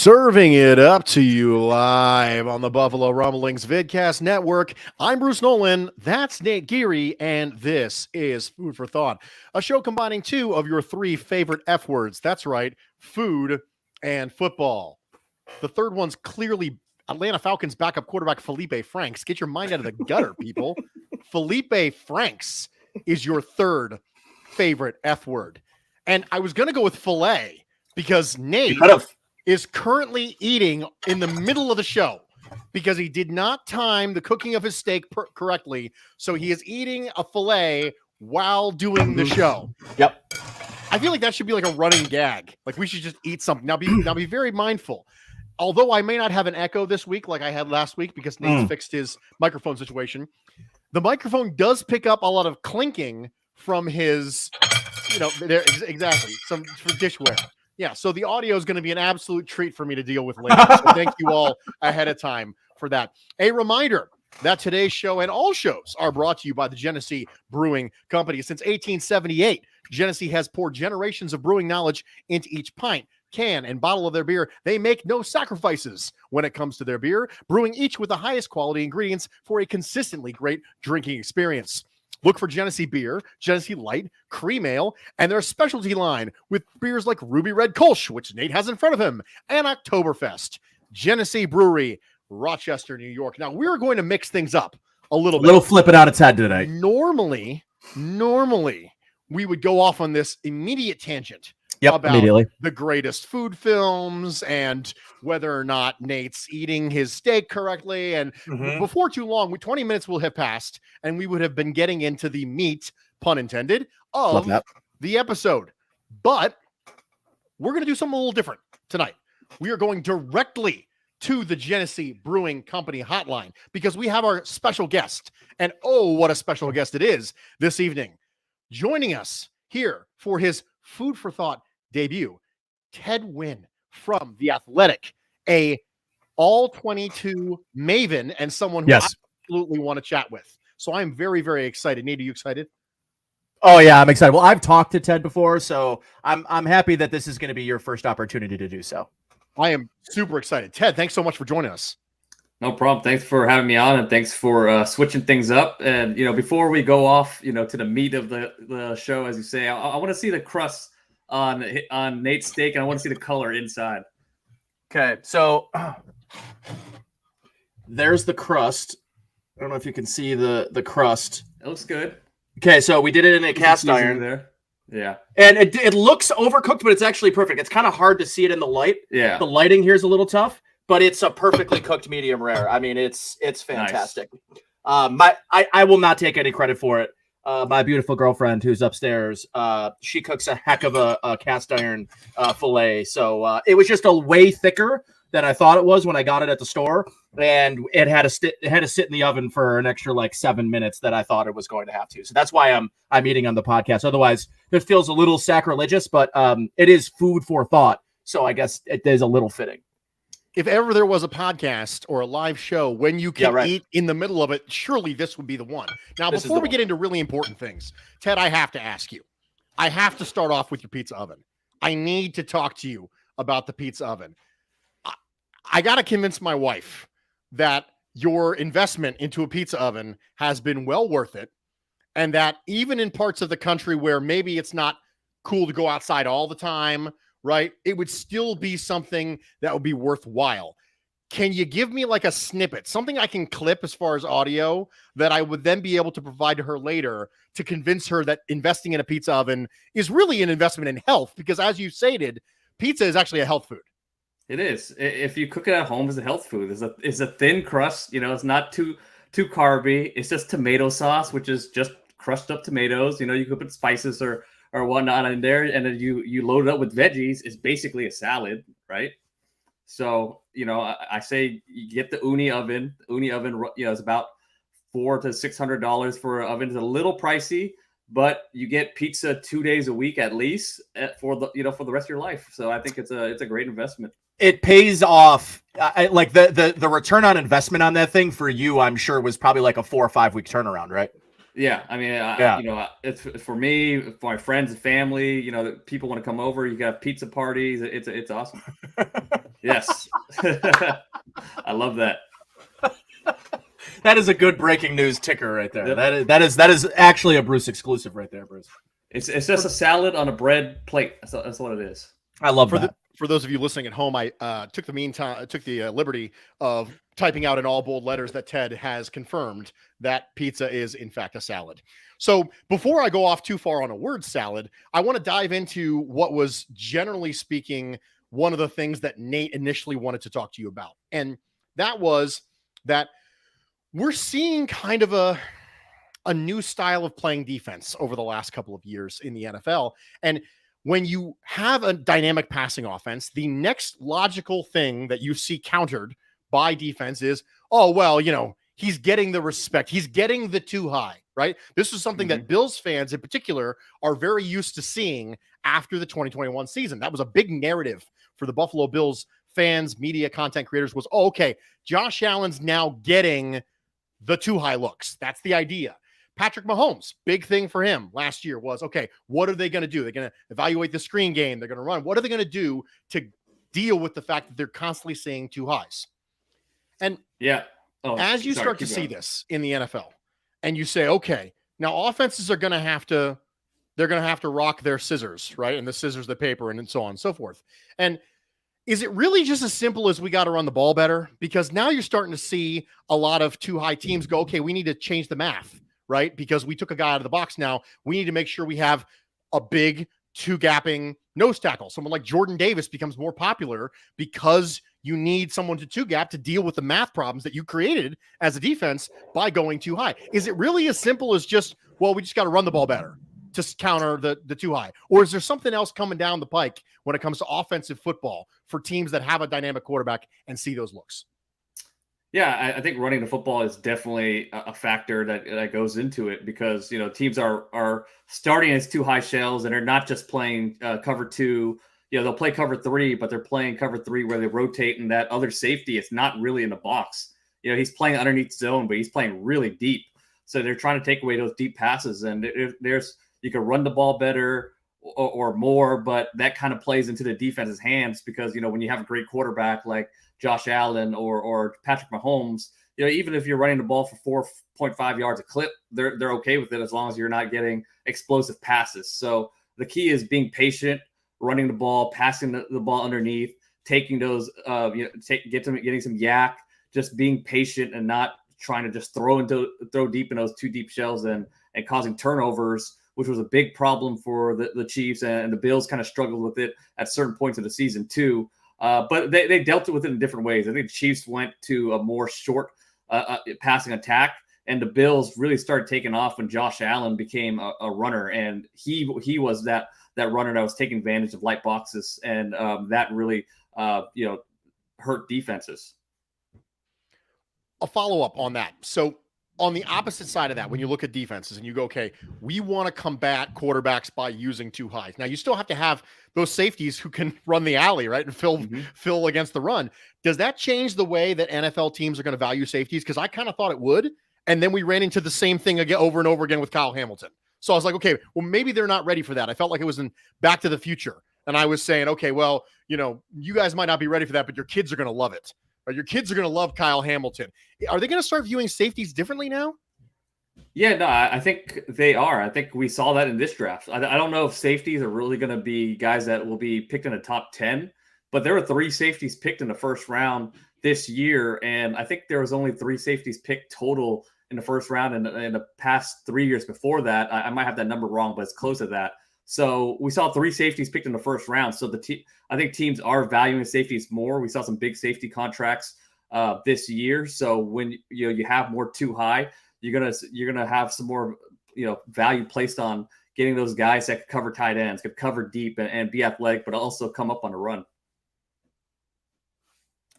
Serving it up to you live on the Buffalo Rumblings Vidcast Network. I'm Bruce Nolan, that's Nate Geary, and this is Food for Thought, a show combining two of your three favorite F words. That's right, food and football. The third one's clearly Atlanta Falcons backup quarterback Felipe Franks. Get your mind out of the gutter, people. Felipe Franks is your third favorite F word. And I was going to go with filet because Nate is currently eating in the middle of the show because he did not time the cooking of his steak correctly. So he is eating a filet while doing the show. Yep. I feel like that should be like a running gag. Like we should just eat something. Now be very mindful. Although I may not have an echo this week like I had last week because Nate's fixed his microphone situation. The microphone does pick up a lot of clinking from his, there exactly, some for dishware. Yeah, so the audio is going to be an absolute treat for me to deal with later. So thank you all ahead of time for that. A reminder that today's show and all shows are brought to you by the Genesee Brewing Company. Since 1878, Genesee has poured generations of brewing knowledge into each pint, can, and bottle of their beer. They make no sacrifices when it comes to their beer, brewing each with the highest quality ingredients for a consistently great drinking experience. Look for Genesee Beer, Genesee Light, Cream Ale, and their specialty line with beers like Ruby Red Kolsch, which Nate has in front of him, and Oktoberfest. Genesee Brewery, Rochester, New York. Now, we're going to mix things up a little bit. Flip it out its head today. Normally, we would go off on this immediate tangent about the greatest food films and whether or not Nate's eating his steak correctly. And before too long, 20 minutes will have passed, and we would have been getting into the meat, pun intended, of the episode. But we're going to do something a little different tonight. We are going directly to the Genesee Brewing Company hotline because we have our special guest. And oh, what a special guest it is this evening. Joining us here for his Food for Thought debut, Ted Nguyen from The Athletic, a all-22 maven and someone who I absolutely want to chat with. So I'm very, very excited. Nate, are you excited? Oh, yeah, I'm excited. Well, I've talked to Ted before, so I'm happy that this is going to be your first opportunity to do so. I am super excited. Ted, thanks so much for joining us. No problem. Thanks for having me on, and thanks for switching things up. And, before we go off, to the meat of the show, as you say, I want to see the crust on Nate's steak, and I want to see the color inside. Okay, so there's the crust. I don't know if you can see the crust. It looks good. Okay, so we did it in a cast iron there. Yeah. And it looks overcooked, but it's actually perfect. It's kind of hard to see it in the light. Yeah. The lighting here is a little tough, but it's a perfectly cooked medium rare. I mean, it's fantastic. Nice. I will not take any credit for it. My beautiful girlfriend who's upstairs, she cooks a heck of a cast iron filet. So it was just a way thicker than I thought it was when I got it at the store. And it had to sit in the oven for an extra 7 minutes that I thought it was going to have to. So that's why I'm eating on the podcast. Otherwise, it feels a little sacrilegious, but it is food for thought. So I guess it is a little fitting. If ever there was a podcast or a live show when you can eat in the middle of it, surely this would be the one. Now, before we get into really important things, Ted, I have to ask you. I have to start off with your pizza oven. I need to talk to you about the pizza oven. I got to convince my wife that your investment into a pizza oven has been well worth it, and that even in parts of the country where maybe it's not cool to go outside all the time, right, it would still be something that would be worthwhile. Can you give me a snippet, something I can clip as far as audio that I would then be able to provide to her later to convince her that investing in a pizza oven is really an investment in health? Because as you stated, pizza is actually a health food. It is. If you cook it at home, it's a health food. It's a thin crust. It's not too carby. It's just tomato sauce, which is just crushed up tomatoes. You could put spices or whatnot in there, and then you load it up with veggies. It's basically a salad, right? So I say you get the uni oven. The uni oven, is about $400 to $600 for an oven. It's a little pricey, but you get pizza 2 days a week at least for the rest of your life. So I think it's a great investment. It pays off. The return on investment on that thing for you, I'm sure, was probably a 4 or 5 week turnaround, right? Yeah, I mean, it's for me, for my friends and family. People want to come over. You got pizza parties. It's awesome. Yes. I love that. That is a good breaking news ticker right there. Yep. That is actually a Bruce exclusive right there, Bruce. It's just a salad on a bread plate. That's what it is. I love that. For those of you listening at home, I took the liberty of typing out in all bold letters that Ted has confirmed that pizza is in fact a salad. So before I go off too far on a word salad, I want to dive into what was, generally speaking, one of the things that Nate initially wanted to talk to you about. And that was that we're seeing kind of a new style of playing defense over the last couple of years in the NFL. And when you have a dynamic passing offense, the next logical thing that you see countered by defense is, oh, well, he's getting the respect. He's getting the too high, right? This is something that Bills fans in particular are very used to seeing after the 2021 season. That was a big narrative for the Buffalo Bills fans, media, content creators was, oh, okay, Josh Allen's now getting the too high looks. That's the idea. Patrick Mahomes, big thing for him last year was, okay, what are they going to do? They're going to evaluate the screen game. They're going to run. What are they going to do to deal with the fact that they're constantly seeing too highs? And as you start to see this in the NFL and you say, okay, now offenses are going to have to, they're going to have to rock their scissors, right? And the scissors, the paper, and so on and so forth. And is it really just as simple as we got to run the ball better? Because now you're starting to see a lot of too high teams go, okay, we need to change the math. Right? Because we took a guy out of the box. Now we need to make sure we have a big two gapping nose tackle. Someone like Jordan Davis becomes more popular because you need someone to two gap to deal with the math problems that you created as a defense by going too high. Is it really as simple as just, well, we just got to run the ball better to counter the too high? Or is there something else coming down the pike when it comes to offensive football for teams that have a dynamic quarterback and see those looks? Yeah, I think running the football is definitely a factor that goes into it because, teams are starting as too high shells and they're not just playing cover two. They'll play cover three, but they're playing cover three where they rotate and that other safety is not really in the box. He's playing underneath zone, but he's playing really deep. So they're trying to take away those deep passes. And you can run the ball better or more, but that kind of plays into the defense's hands because, when you have a great quarterback like Josh Allen or Patrick Mahomes, even if you're running the ball for 4.5 yards a clip, they're okay with it as long as you're not getting explosive passes. So the key is being patient, running the ball, passing the ball underneath, taking those, getting some yak, just being patient and not trying to just throw deep in those two deep shells and causing turnovers, which was a big problem for the Chiefs, and the Bills kind of struggled with it at certain points of the season too. But they dealt with it in different ways. I think the Chiefs went to a more short passing attack, and the Bills really started taking off when Josh Allen became a runner, and he was that runner that was taking advantage of light boxes, and that really hurt defenses. A follow-up on that. So on the opposite side of that, when you look at defenses and you go, okay, we want to combat quarterbacks by using too highs. Now you still have to have those safeties who can run the alley, right? And fill against the run. Does that change the way that NFL teams are going to value safeties? Because I kind of thought it would. And then we ran into the same thing again over and over again with Kyle Hamilton. So I was like, okay, well, maybe they're not ready for that. I felt like it was in Back to the Future. And I was saying, okay, well, you guys might not be ready for that, but your kids are going to love it. Or your kids are going to love Kyle Hamilton. Are they going to start viewing safeties differently now? Yeah, no, I think they are. I think we saw that in this draft. I don't know if safeties are really going to be guys that will be picked in the top 10, but there were 3 safeties picked in the first round this year. And I think there was only 3 safeties picked total in the first round in the past 3 years before that. I might have that number wrong, but it's close to that. So we saw 3 safeties picked in the first round. So I think teams are valuing safeties more. We saw some big safety contracts this year. So when you have more too high, you're gonna have some more value placed on getting those guys that could cover tight ends, could cover deep and be athletic, but also come up on the run.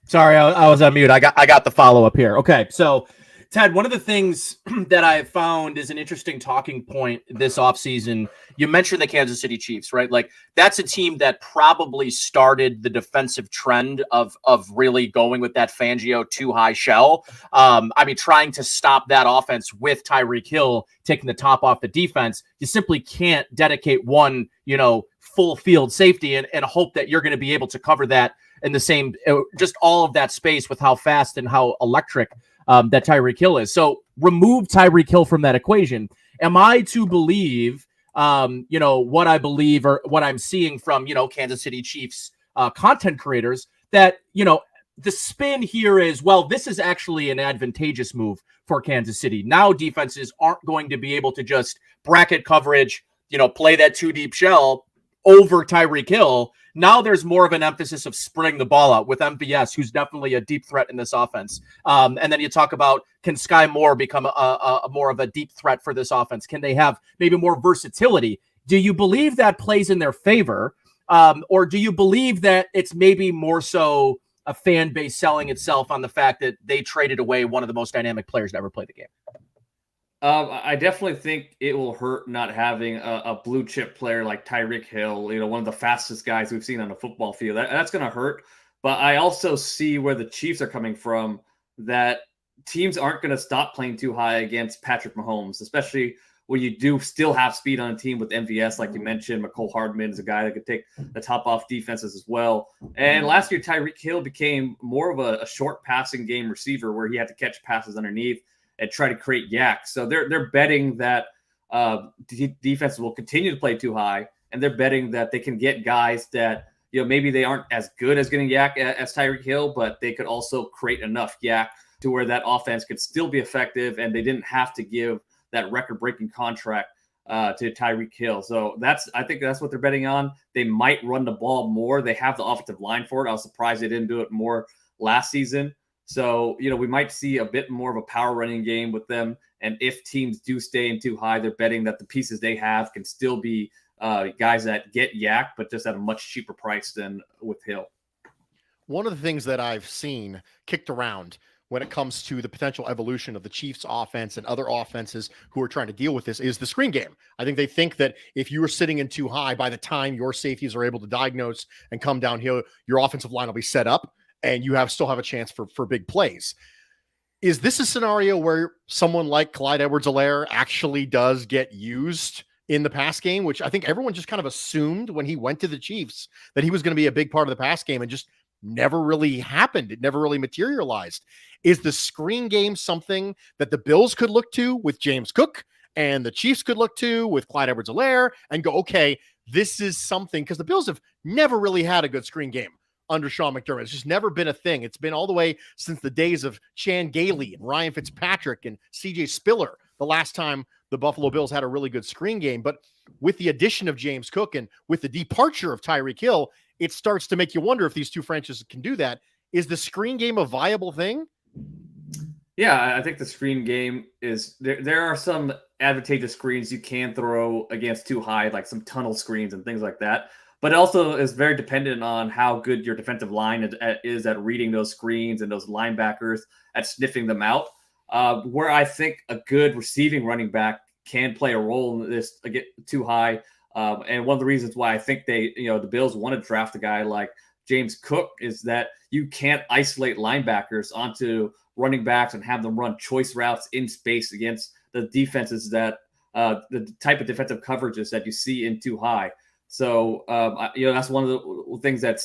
Sorry, I was on mute. I got the follow up here. Okay, so Ted, one of the things that I found is an interesting talking point this offseason, you mentioned the Kansas City Chiefs, right? Like that's a team that probably started the defensive trend of really going with that Fangio too high shell. I mean, trying to stop that offense with Tyreek Hill taking the top off the defense. You simply can't dedicate one, full field safety and hope that you're going to be able to cover that in the same, just all of that space with how fast and how electric that Tyreek Hill is. So remove Tyreek Hill from that equation. Am I to believe, what I believe or what I'm seeing from, Kansas City Chiefs content creators that, the spin here is, well, this is actually an advantageous move for Kansas City. Now defenses aren't going to be able to just bracket coverage, play that too deep shell over Tyreek Hill. Now there's more of an emphasis of spreading the ball out with MVS, who's definitely a deep threat in this offense. And then you talk about, can Sky Moore become a more of a deep threat for this offense? Can they have maybe more versatility? Do you believe that plays in their favor? Or do you believe that it's maybe more so a fan base selling itself on the fact that they traded away one of the most dynamic players to ever play the game? I definitely think it will hurt not having a blue chip player like Tyreek Hill, one of the fastest guys we've seen on the football field. That's going to hurt. But I also see where the Chiefs are coming from, that teams aren't going to stop playing too high against Patrick Mahomes, especially when you do still have speed on a team with MVS, like you mentioned. McCole Hardman is a guy that could take the top off defenses as well. And last year, Tyreek Hill became more of a short passing game receiver where he had to catch passes underneath and try to create yak. So they're betting that defenses will continue to play too high, and they're betting that they can get guys that maybe they aren't as good as getting yak as Tyreek Hill, but they could also create enough yak to where that offense could still be effective, and they didn't have to give that record-breaking contract to Tyreek Hill. So I think that's what they're betting on. They might run the ball more. They have the offensive line for it. I was surprised they didn't do it more last season. So, we might see a bit more of a power running game with them. And if teams do stay in too high, they're betting that the pieces they have can still be guys that get yak, but just at a much cheaper price than with Hill. One of the things that I've seen kicked around when it comes to the potential evolution of the Chiefs offense and other offenses who are trying to deal with this is the screen game. I think they think that if you are sitting in too high, by the time your safeties are able to diagnose and come downhill, your offensive line will be set up and you still have a chance for big plays. Is this a scenario where someone like Clyde Edwards-Helaire actually does get used in the pass game, which I think everyone just kind of assumed when he went to the Chiefs that he was going to be a big part of the pass game and just never really happened. It never really materialized. Is the screen game something that the Bills could look to with James Cook and the Chiefs could look to with Clyde Edwards-Helaire and go, okay, this is something, because the Bills have never really had a good screen game under Sean McDermott. It's just never been a thing. It's been all the way since the days of Chan Gailey and Ryan Fitzpatrick and CJ Spiller, the last time the Buffalo Bills had a really good screen game. But with the addition of James Cook and with the departure of Tyreek Hill, it starts to make you wonder if these two franchises can do that. Is the screen game a viable thing? Yeah, I think the screen game is there are some advantageous screens you can throw against too high, like some tunnel screens and things like that. But it also is very dependent on how good your defensive line is at reading those screens and those linebackers at sniffing them out. Where I think a good receiving running back can play a role in this, get too high. And one of the reasons why I think the Bills want to draft a guy like James Cook is that you can't isolate linebackers onto running backs and have them run choice routes in space against the defenses that the type of defensive coverages that you see in too high. So, that's one of the things that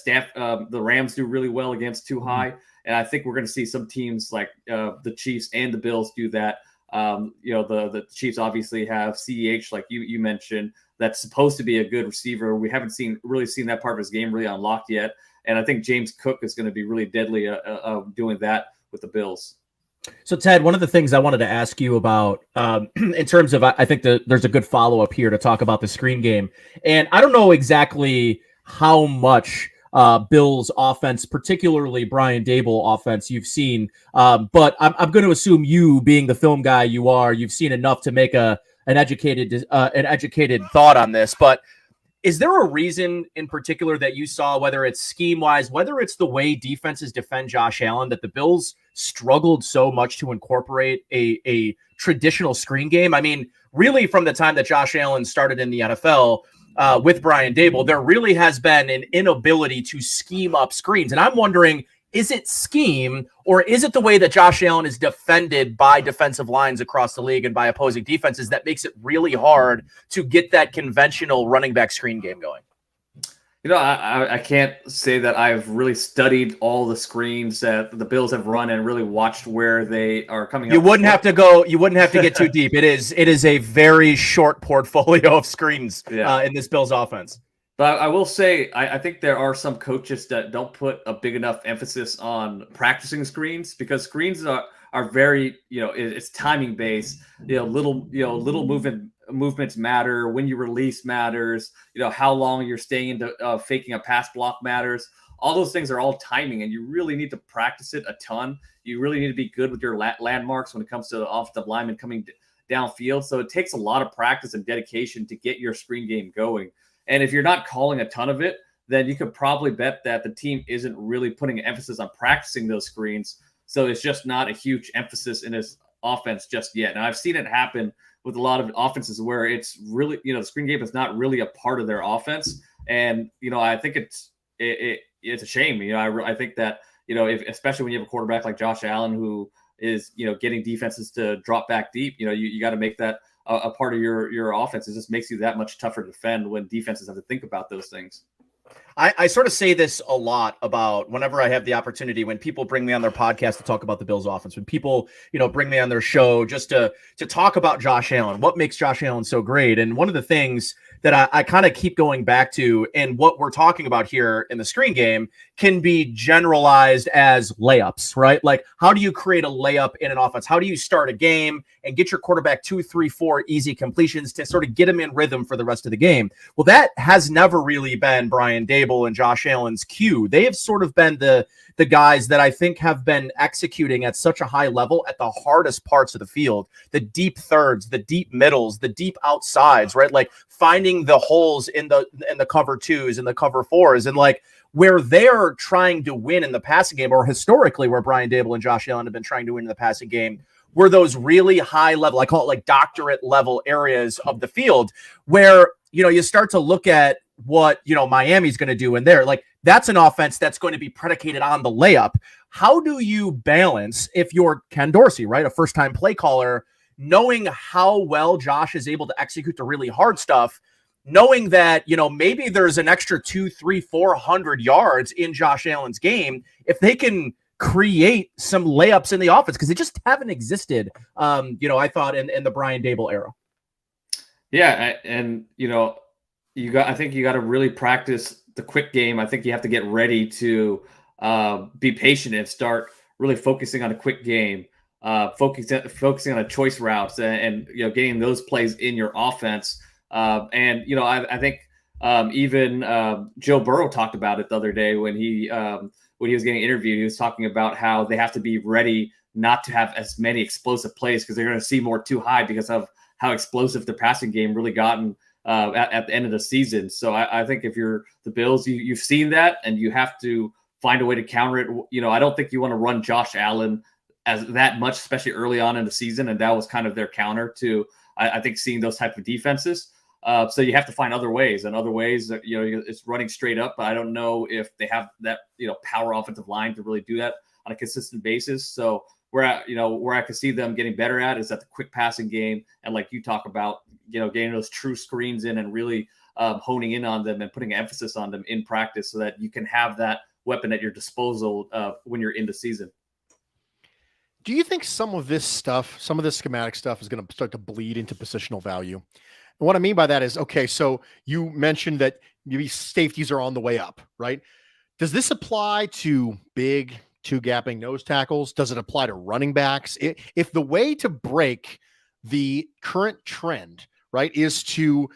the Rams do really well against too high. And I think we're going to see some teams like the Chiefs and the Bills do that. The Chiefs obviously have CEH, like you mentioned, that's supposed to be a good receiver. We haven't really seen that part of his game really unlocked yet. And I think James Cook is going to be really deadly doing that with the Bills. So, Ted, one of the things I wanted to ask you about in terms of, I think there's a good follow-up here to talk about the screen game. And I don't know exactly how much Bills offense, particularly Brian Dable offense, you've seen. But I'm going to assume you, being the film guy you are, you've seen enough to make an educated thought on this. But Is there a reason in particular that you saw, whether it's scheme-wise, whether it's the way defenses defend Josh Allen, that the Bills struggled so much to incorporate a traditional screen game? I mean, really from the time that Josh Allen started in the NFL with Brian Dable, there really has been an inability to scheme up screens. And I'm wondering, is it scheme, or is it the way that Josh Allen is defended by defensive lines across the league and by opposing defenses that makes it really hard to get that conventional running back screen game going? You know, I can't say that I've really studied all the screens that the Bills have run and really watched where they are coming. You wouldn't have to get too deep. It is a very short portfolio of screens in this Bills offense. But I will say, I think there are some coaches that don't put a big enough emphasis on practicing screens, because screens are very, it's timing based. Little movements matter. When you release matters. How long you're staying into faking a pass block matters. All those things are all timing, and you really need to practice it a ton. You really need to be good with your landmarks when it comes to the offensive lineman coming downfield. So it takes a lot of practice and dedication to get your screen game going. And if you're not calling a ton of it, then you could probably bet that the team isn't really putting an emphasis on practicing those screens. So it's just not a huge emphasis in his offense just yet. Now, I've seen it happen with a lot of offenses where it's really, the screen game is not really a part of their offense. And, I think it's a shame. I think that, especially when you have a quarterback like Josh Allen, who is, getting defenses to drop back deep, you got to make that a part of your offense. It just makes you that much tougher to defend when defenses have to think about those things. I sort of say this a lot about whenever I have the opportunity, when people bring me on their podcast to talk about the Bills offense, when people, bring me on their show just to talk about Josh Allen, what makes Josh Allen so great. And one of the things that I kind of keep going back to, and what we're talking about here in the screen game, can be generalized as layups, right? Like, how do you create a layup in an offense? How do you start a game and get your quarterback 2, 3, 4 easy completions to sort of get him in rhythm for the rest of the game? Well, that has never really been Brian Dable and Josh Allen's cue. They have sort of been the guys that I think have been executing at such a high level at the hardest parts of the field, the deep thirds, the deep middles, the deep outsides, right? Like finding the holes in the cover twos and the cover fours, and like where they're trying to win in the passing game, or historically where Brian Dable and Josh Allen have been trying to win in the passing game, were those really high level, I call it like doctorate level areas of the field where, you start to look at what, Miami's going to do in there. Like, that's an offense that's going to be predicated on the layup. How do you balance, if you're Ken Dorsey, right, a first-time play caller, knowing how well Josh is able to execute the really hard stuff, knowing that, maybe there's an extra 200, 300, 400 yards in Josh Allen's game if they can create some layups in the offense, because they just haven't existed, I thought in the Brian Dable era. Yeah, and I think you got to really practice the quick game. I think you have to get ready to be patient and start really focusing on a quick game, focusing on a choice routes, and getting those plays in your offense. I think even Joe Burrow talked about it the other day when he was getting interviewed. He was talking about how they have to be ready not to have as many explosive plays because they're going to see more too high because of how explosive the passing game really gotten at the end of the season. So I think if you're the Bills, you've seen that, and you have to find a way to counter it. I don't think you want to run Josh Allen as that much, especially early on in the season. And that was kind of their counter to, I think, seeing those type of defenses. So you have to find other ways, and other ways that, it's running straight up, but I don't know if they have that, power offensive line to really do that on a consistent basis. So where I could see them getting better at is at the quick passing game. And like you talk about, getting those true screens in and really honing in on them and putting emphasis on them in practice so that you can have that weapon at your disposal when you're in the season. Do you think some of this schematic stuff is going to start to bleed into positional value? And what I mean by that is, okay, so you mentioned that maybe safeties are on the way up, right? Does this apply to big two-gapping nose tackles? Does it apply to running backs? If the way to break the current trend, right, is to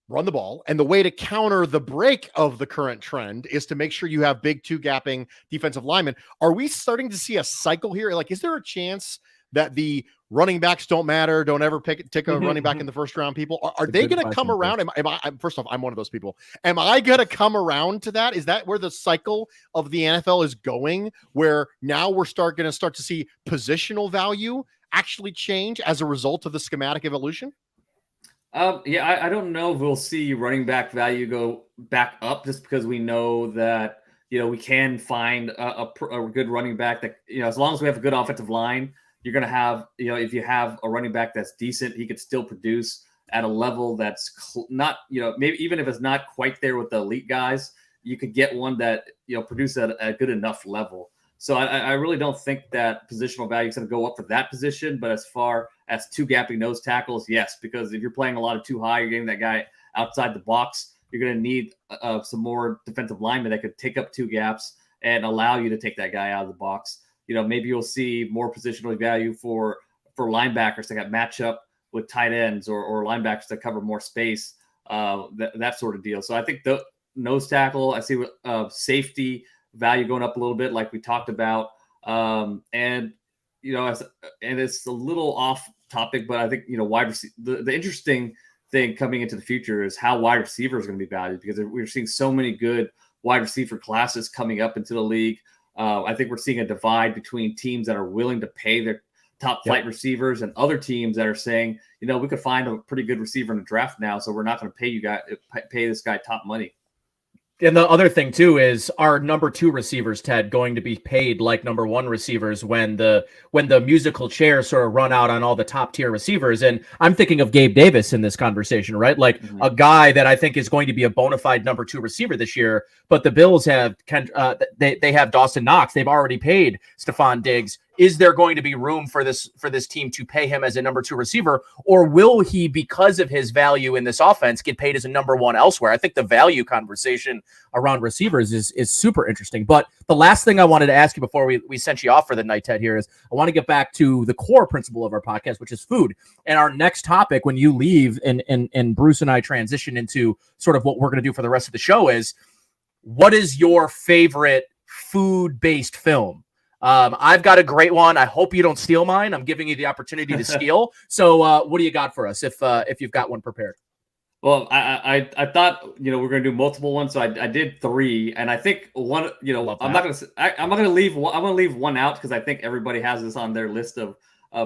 run the ball, and the way to counter the break of the current trend is to make sure you have big two-gapping defensive linemen, are we starting to see a cycle here? Like, is there a chance that the running backs don't matter. Don't ever take a running back in the first round. People are they going to come around? First off, I'm one of those people. Am I going to come around to that? Is that where the cycle of the NFL is going? Where now we're going to start to see positional value actually change as a result of the schematic evolution? Yeah, I don't know if we'll see running back value go back up just because we know that, we can find a good running back that, as long as we have a good offensive line, you're going to have, if you have a running back that's decent, he could still produce at a level that's not, maybe even if it's not quite there with the elite guys, you could get one that, produce at a good enough level. So I really don't think that positional value is going to go up for that position. But as far as two gapping nose tackles, yes, because if you're playing a lot of too high, you're getting that guy outside the box. You're going to need some more defensive linemen that could take up two gaps and allow you to take that guy out of the box. Maybe you'll see more positional value for linebackers that got match up with tight ends or linebackers that cover more space, that sort of deal. So I think the nose tackle, I see safety value going up a little bit, like we talked about. And it's a little off topic, but I think, wide receiver, the interesting thing coming into the future is how wide receiver is going to be valued, because we're seeing so many good wide receiver classes coming up into the league. I think we're seeing a divide between teams that are willing to pay their top flight receivers and other teams that are saying, we could find a pretty good receiver in the draft now, so we're not going to pay this guy top money. And the other thing too is, our number 2 receivers, Ted, going to be paid like number 1 receivers when the musical chairs sort of run out on all the top tier receivers? And I'm thinking of Gabe Davis in this conversation, right? Like a guy that I think is going to be a bona fide number 2 receiver this year. But the Bills have they have Dawson Knox. They've already paid Stephon Diggs. Is there going to be room for this team to pay him as a number 2 receiver, or will he, because of his value in this offense, get paid as a number 1 elsewhere? I think the value conversation around receivers is super interesting. But the last thing I wanted to ask you before we sent you off for the night, Ted, here is I want to get back to the core principle of our podcast, which is food. And our next topic, when you leave and Bruce and I transition into sort of what we're going to do for the rest of the show, is what is your favorite food-based film? I've got a great one. I hope you don't steal mine. I'm giving you the opportunity to steal. So what do you got for us if you've got one prepared? Well, I thought, we're going to do multiple ones. So I did 3, and I think one, I'm not going to leave one. I'm going to leave one out because I think everybody has this on their list of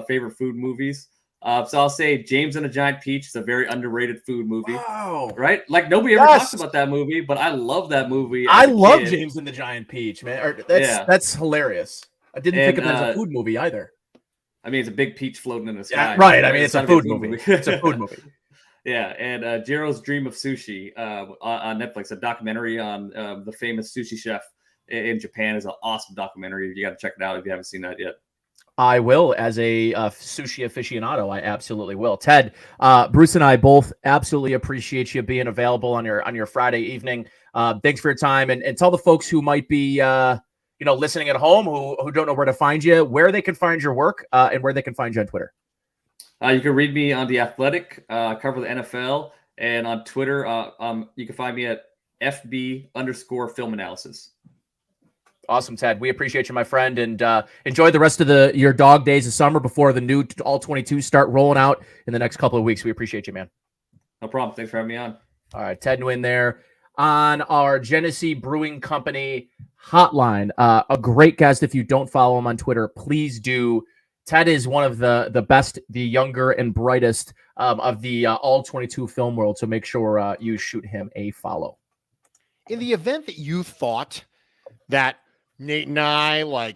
favorite food movies. So I'll say James and the Giant Peach is a very underrated food movie. Wow. Right? Like nobody ever talks about that movie, but I love that movie. I love James and the Giant Peach, man. That's hilarious. I didn't think of that as a food movie either. I mean, it's a big peach floating in the sky. Yeah, right. I mean, it's a food movie. It's a food movie. Yeah, and Jiro's Dream of Sushi on Netflix, a documentary on the famous sushi chef in Japan, is an awesome documentary. You got to check it out if you haven't seen that yet. I will, as a sushi aficionado. I absolutely will. Ted, Bruce and I both absolutely appreciate you being available on your Friday evening. Thanks for your time, and tell the folks who might be listening at home who don't know where to find you, where they can find your work, and where they can find you on Twitter. You can read me on The Athletic, cover the NFL, and on Twitter, you can find me at FB_film analysis. Awesome, Ted. We appreciate you, my friend, and enjoy the rest of your dog days of summer before the new all 22 start rolling out in the next couple of weeks. We appreciate you, man. No problem. Thanks for having me on. All right, Ted Nguyen there on our Genesee Brewing Company hotline. A great guest. If you don't follow him on Twitter, please do. Ted is one of the best, the younger and brightest of the all 22 film world. So make sure you shoot him a follow. In the event that you thought that Nate and I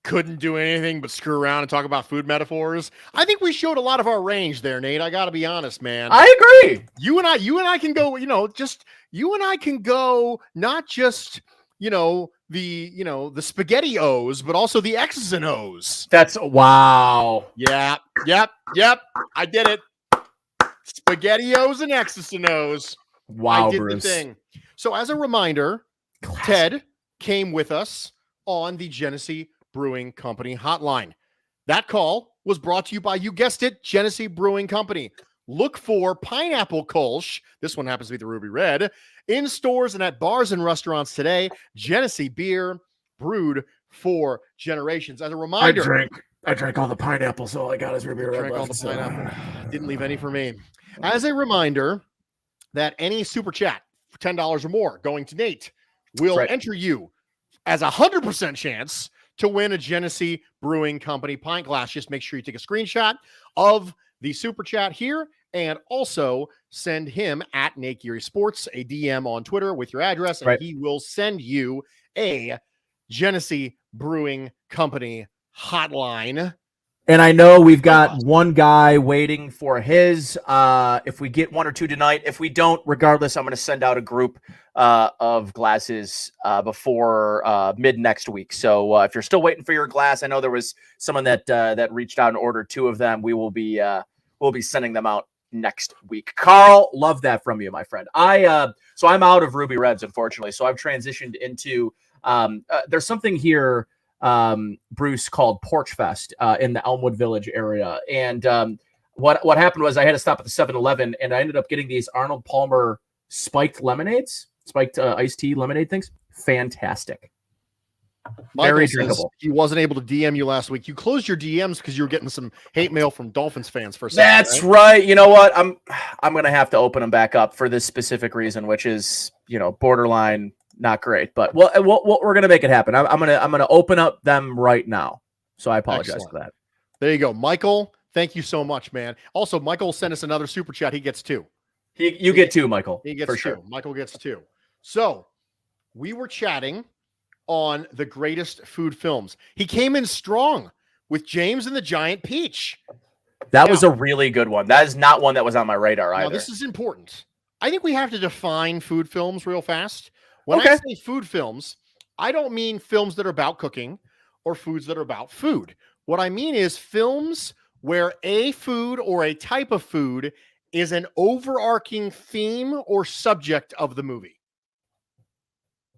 couldn't do anything but screw around and talk about food metaphors, I think we showed a lot of our range there, Nate. I got to be honest, man. I agree. You and I can go, you and I can go not just, the spaghetti O's, but also the X's and O's. That's wow. Yeah. Yep. I did it. Spaghetti O's and X's and O's. Wow, I did Bruce. the thing. So as a reminder, Classic. Ted came with us on the Genesee Brewing Company hotline. That call was brought to you by, you guessed it, Genesee Brewing Company. Look for Pineapple Kolsch, this one happens to be the Ruby Red, in stores and at bars and restaurants today. Genesee beer brewed for generations. As a reminder, I drank all the pineapple, so all I got is Ruby Red Drank all left. the pineapple. Didn't leave any for me. As a reminder, that any super chat for $10 or more going to Nate will enter you as a 100% chance to win a Genesee Brewing Company pint glass. Just make sure you take a screenshot of the super chat here and also send him at Nate Geary Sports a DM on Twitter with your address, and he will send you a Genesee Brewing Company hotline. And I know we've got one guy waiting for his. If we get one or two tonight, if we don't, regardless, I'm going to send out a group of glasses before mid next week. So if you're still waiting for your glass, I know there was someone that reached out and ordered 2 of them. We'll be sending them out next week. Carl, love that from you, my friend. So I'm out of Ruby Reds, unfortunately. So I've transitioned into there's something here, Bruce, called Porch Fest in the Elmwood Village area. And what happened was I had to stop at the 7-Eleven, and I ended up getting these Arnold Palmer spiked iced tea lemonade things. Fantastic. Very drinkable. He wasn't able to DM you last week. You closed your DMs because you were getting some hate mail from Dolphins fans for a second. That's right. You know what? I'm going to have to open them back up for this specific reason, which is, borderline not great, but we're going to make it happen. I'm going to open up them right now. So I apologize for that. There you go. Michael, thank you so much, man. Also, Michael sent us another super chat. He gets 2. You get 2, Michael. He gets for 2. Sure. Michael gets 2. So we were chatting on the greatest food films. He came in strong with James and the Giant Peach. That was a really good one. That is not one that was on my radar either. Now, this is important. I think we have to define food films real fast. When I say food films, I don't mean films that are about cooking or foods that are about food. What I mean is films where a food or a type of food is an overarching theme or subject of the movie.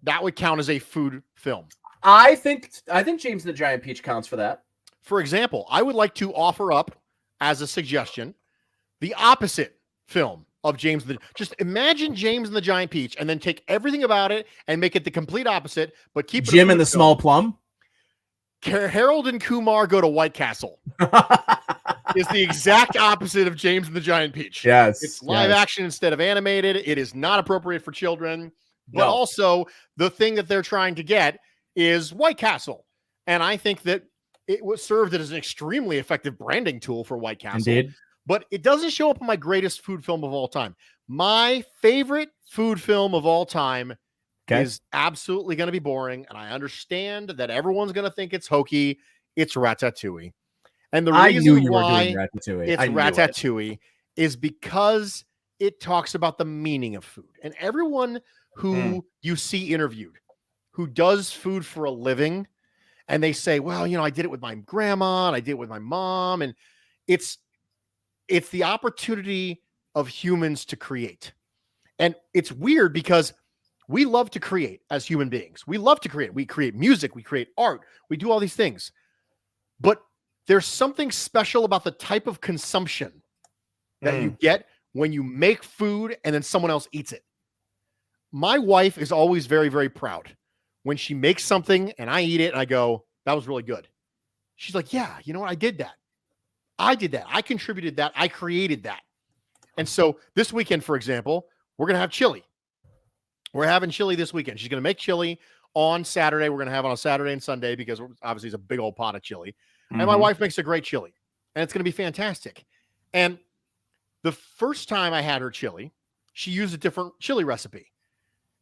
That would count as a food film. I think James and the Giant Peach counts for that. For example, I would like to offer up as a suggestion the opposite film of James and the. Just imagine James and the Giant Peach, and then take everything about it and make it the complete opposite, but keep it Jim and the Small Plum. Harold and Kumar Go to White Castle is the exact opposite of James and the Giant Peach. Yes, it's live action instead of animated. It is not appropriate for children. But No. Also, the thing that they're trying to get is White Castle. And I think that it was served as an extremely effective branding tool for White Castle. Indeed. But it doesn't show up in my greatest food film of all time. My favorite food film of all time is absolutely going to be boring. And I understand that everyone's going to think it's hokey. It's Ratatouille. And the reason why it's Ratatouille is because it talks about the meaning of food. And everyone who you see interviewed who does food for a living, and they say, well, I did it with my grandma and I did it with my mom. And it's the opportunity of humans to create. And it's weird because we love to create as human beings. We love to create. We create music. We create art. We do all these things. But there's something special about the type of consumption that you get when you make food and then someone else eats it. My wife is always very, very proud when she makes something and I eat it and I go, that was really good. She's like, yeah, you know what? I did that. I contributed that. I created that. And so this weekend, for example, we're going to have chili. We're having chili this weekend. She's going to make chili on Saturday. We're going to have it on Saturday and Sunday because obviously it's a big old pot of chili. And my wife makes a great chili. And it's going to be fantastic. And the first time I had her chili, she used a different chili recipe.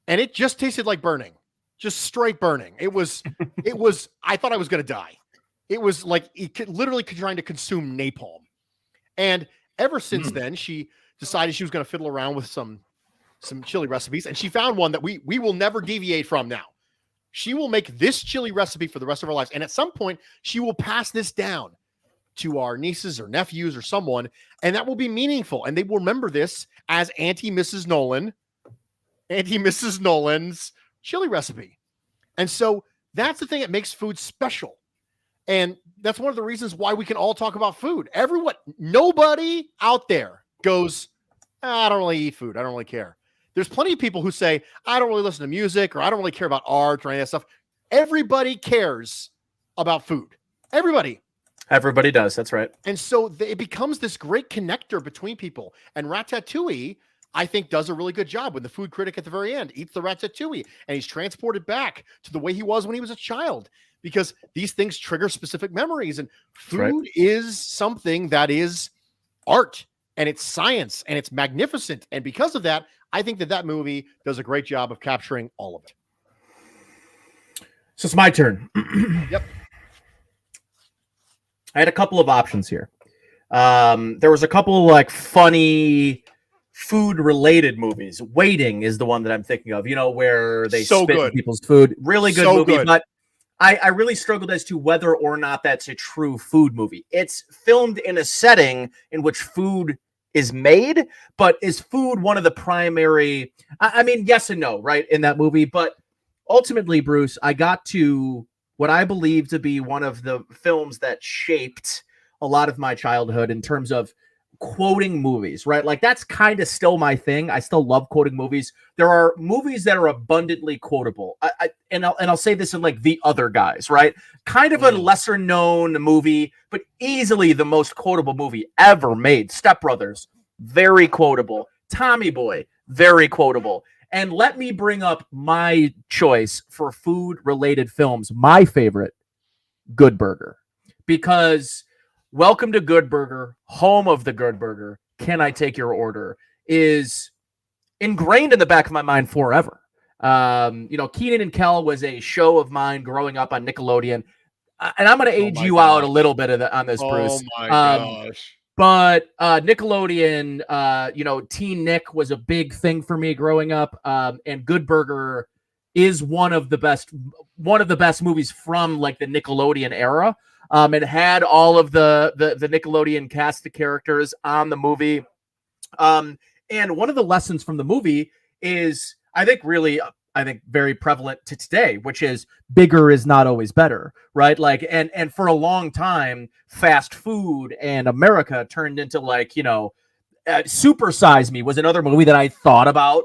And it just tasted like burning. Just straight burning. It was, I thought I was going to die. It was like literally trying to consume napalm. And ever since then, she decided she was going to fiddle around with some chili recipes. And she found one that we will never deviate from now. She will make this chili recipe for the rest of our lives. And at some point, she will pass this down to our nieces or nephews or someone. And that will be meaningful. And they will remember this as Auntie Mrs. Nolan's chili recipe. And so that's the thing that makes food special. And that's one of the reasons why we can all talk about food. Nobody out there goes, I don't really eat food. I don't really care. There's plenty of people who say, I don't really listen to music or I don't really care about art or any of that stuff. Everybody cares about food. Everybody. Everybody does. That's right. And so it becomes this great connector between people. And Ratatouille, I think, does a really good job when the food critic at the very end eats the ratatouille and he's transported back to the way he was when he was a child, because these things trigger specific memories. And food is something that is art, and it's science, and it's magnificent. And because of that, I think that movie does a great job of capturing all of it. So it's my turn. Yep. I had a couple of options here. There was a couple like funny food related movies. Waiting is the one that I'm thinking of, where they spit in people's food. Really good movie, but I really struggled as to whether or not that's a true food movie. It's filmed in a setting in which food is made, but is food one of the primary? I mean, yes and no, right, in that movie. But ultimately, Bruce, I got to what I believe to be one of the films that shaped a lot of my childhood in terms of quoting movies, right? Like that's kind of still my thing. I still love quoting movies. There are movies that are abundantly quotable. I'll say this in like The Other Guys, right? Kind of a lesser known movie, but easily the most quotable movie ever made. Step Brothers, very quotable. Tommy Boy, very quotable. And let me bring up my choice for food related films. My favorite, Good Burger, because Welcome to Good Burger, home of the Good Burger, Can I Take Your Order, is ingrained in the back of my mind forever. Keenan and Kel was a show of mine growing up on Nickelodeon. And I'm going to age you out a little bit on this, Bruce. Oh, my gosh. But Nickelodeon, Teen Nick was a big thing for me growing up. And Good Burger is one of the best movies from like the Nickelodeon era. It had all of the Nickelodeon cast of characters on the movie. And one of the lessons from the movie is, I think very prevalent to today, which is bigger is not always better, right? Like, and for a long time, fast food and America turned into like, Super Size Me was another movie that I thought about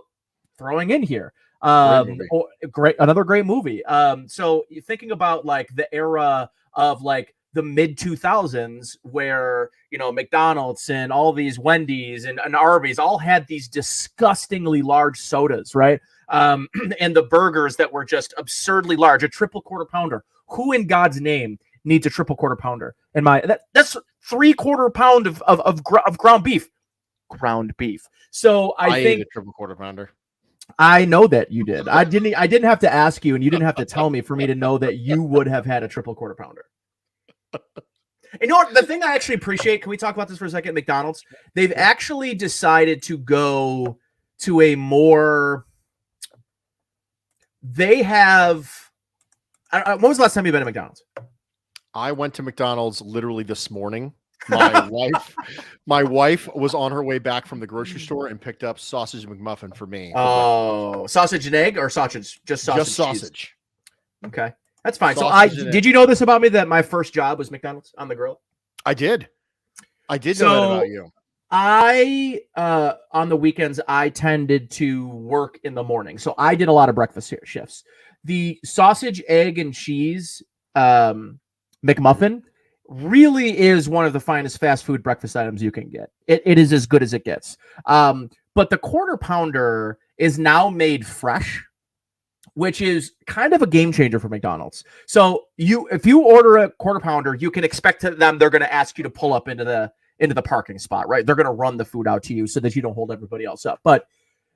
throwing in here. Another great movie. So thinking about like the era of like the mid 2000s where, McDonald's and all these Wendy's and Arby's all had these disgustingly large sodas, right? And the burgers that were just absurdly large, a triple quarter pounder. Who in God's name needs a triple quarter pounder? That's 3/4 pound of ground beef. Ground beef. So I think ate a triple quarter pounder. I know that you did. I didn't have to ask you, and you didn't have to tell me for me to know that you would have had a triple quarter pounder. You know what? The thing I actually appreciate, can we talk about this for a second? McDonald's, they've actually decided to go to a more. They have. When was the last time you've been at McDonald's? I went to McDonald's literally this morning. My wife was on her way back from the grocery store and picked up sausage McMuffin for me. Oh, sausage and egg or sausage? Just sausage. Just sausage. Okay, that's fine. Did you know this about me, that my first job was McDonald's on the grill? I did know that about you. On the weekends, I tended to work in the morning, so I did a lot of breakfast shifts. The sausage, egg, and cheese McMuffin really is one of the finest fast food breakfast items you can get. It is as good as it gets. But the quarter pounder is now made fresh, which is kind of a game changer for McDonald's. So if you order a quarter pounder, you can expect they're going to ask you to pull up into the parking spot, right? They're going to run the food out to you so that you don't hold everybody else up. But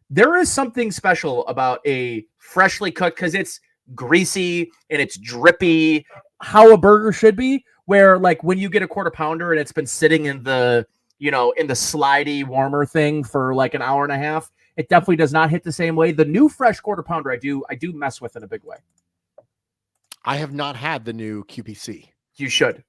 there is something special about a freshly cooked, because it's greasy and it's drippy, how a burger should be, where like when you get a quarter pounder and it's been sitting in the slidey warmer thing for like an hour and a half, it definitely does not hit the same way. The new fresh quarter pounder I do mess with in a big way. I have not had the new QPC. You should.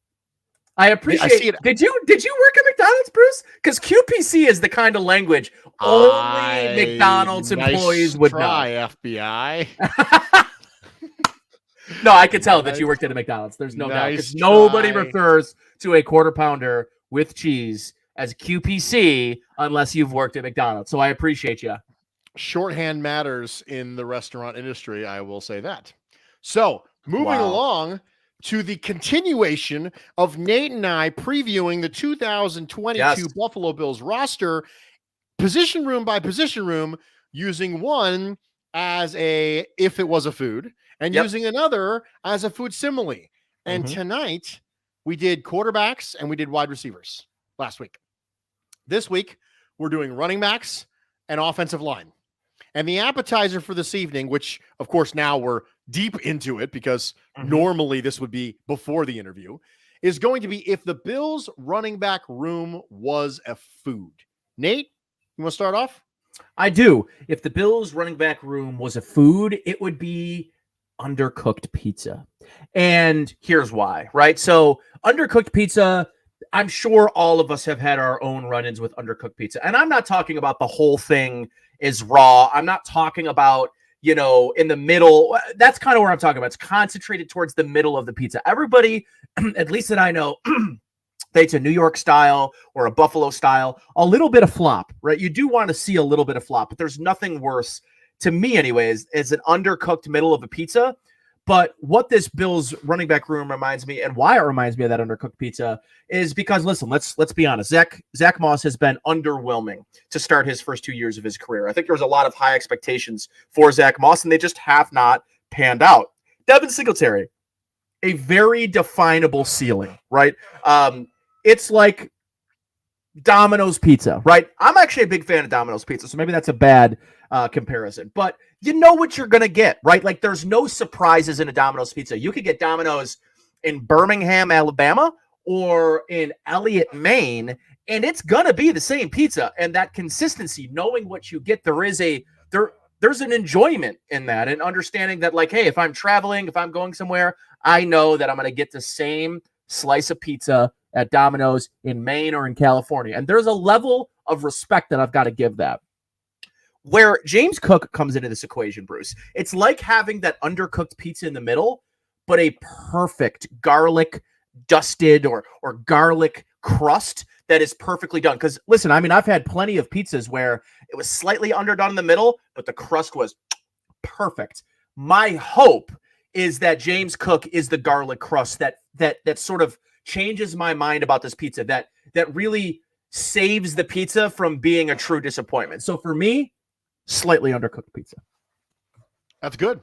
I appreciate it. Did you work at McDonald's, Bruce? Because QPC is the kind of language only McDonald's employees would know. FBI. No, I could tell that you worked at a McDonald's. There's no doubt. Because nobody refers to a quarter pounder with cheese as QPC unless you've worked at McDonald's. So I appreciate you. Shorthand matters in the restaurant industry. I will say that. So moving along to the continuation of Nate and I previewing the 2022 Buffalo Bills roster, position room by position room, using one as a if it was a food and using another as a food simile. And tonight we did quarterbacks and we did wide receivers last week. This week we're doing running backs and offensive line. And the appetizer for this evening, which of course now we're deep into it because normally this would be before the interview, is going to be if the Bills running back room was a food. Nate, you want to start off? I do. If the Bills running back room was a food, it would be undercooked pizza. And here's why, right? So undercooked pizza, I'm sure all of us have had our own run-ins with undercooked pizza. And I'm not talking about the whole thing is raw. I'm not talking about, you know, in the middle. That's kind of where I'm talking about. It's concentrated towards the middle of the pizza. Everybody, at least that I know, it's a New York style or a Buffalo style, a little bit of flop, right? You do want to see a little bit of flop, but there's nothing worse, to me anyways, is an undercooked middle of a pizza. But what this Bills running back room reminds me, and why it reminds me of that undercooked pizza, is because, listen, let's be honest. Zach Moss has been underwhelming to start his first 2 years of his career. I think there was a lot of high expectations for Zach Moss, and they just have not panned out. Devin Singletary, a very definable ceiling, right? It's like Domino's pizza, right? I'm actually a big fan of Domino's pizza, so maybe that's a bad comparison. But you know what you're going to get, right? Like there's no surprises in a Domino's pizza. You could get Domino's in Birmingham, Alabama, or in Elliott, Maine, and it's going to be the same pizza. And that consistency, knowing what you get, there's an enjoyment in that, and understanding that, like, hey, if I'm traveling, if I'm going somewhere, I know that I'm going to get the same slice of pizza at Domino's in Maine or in California. And there's a level of respect that I've got to give that. Where James Cook comes into this equation, Bruce, it's like having that undercooked pizza in the middle, but a perfect garlic dusted or garlic crust that is perfectly done. Because listen, I mean, I've had plenty of pizzas where it was slightly underdone in the middle, but the crust was perfect. My hope is that James Cook is the garlic crust that sort of changes my mind about this pizza, that really saves the pizza from being a true disappointment. So for me, slightly undercooked pizza. That's good.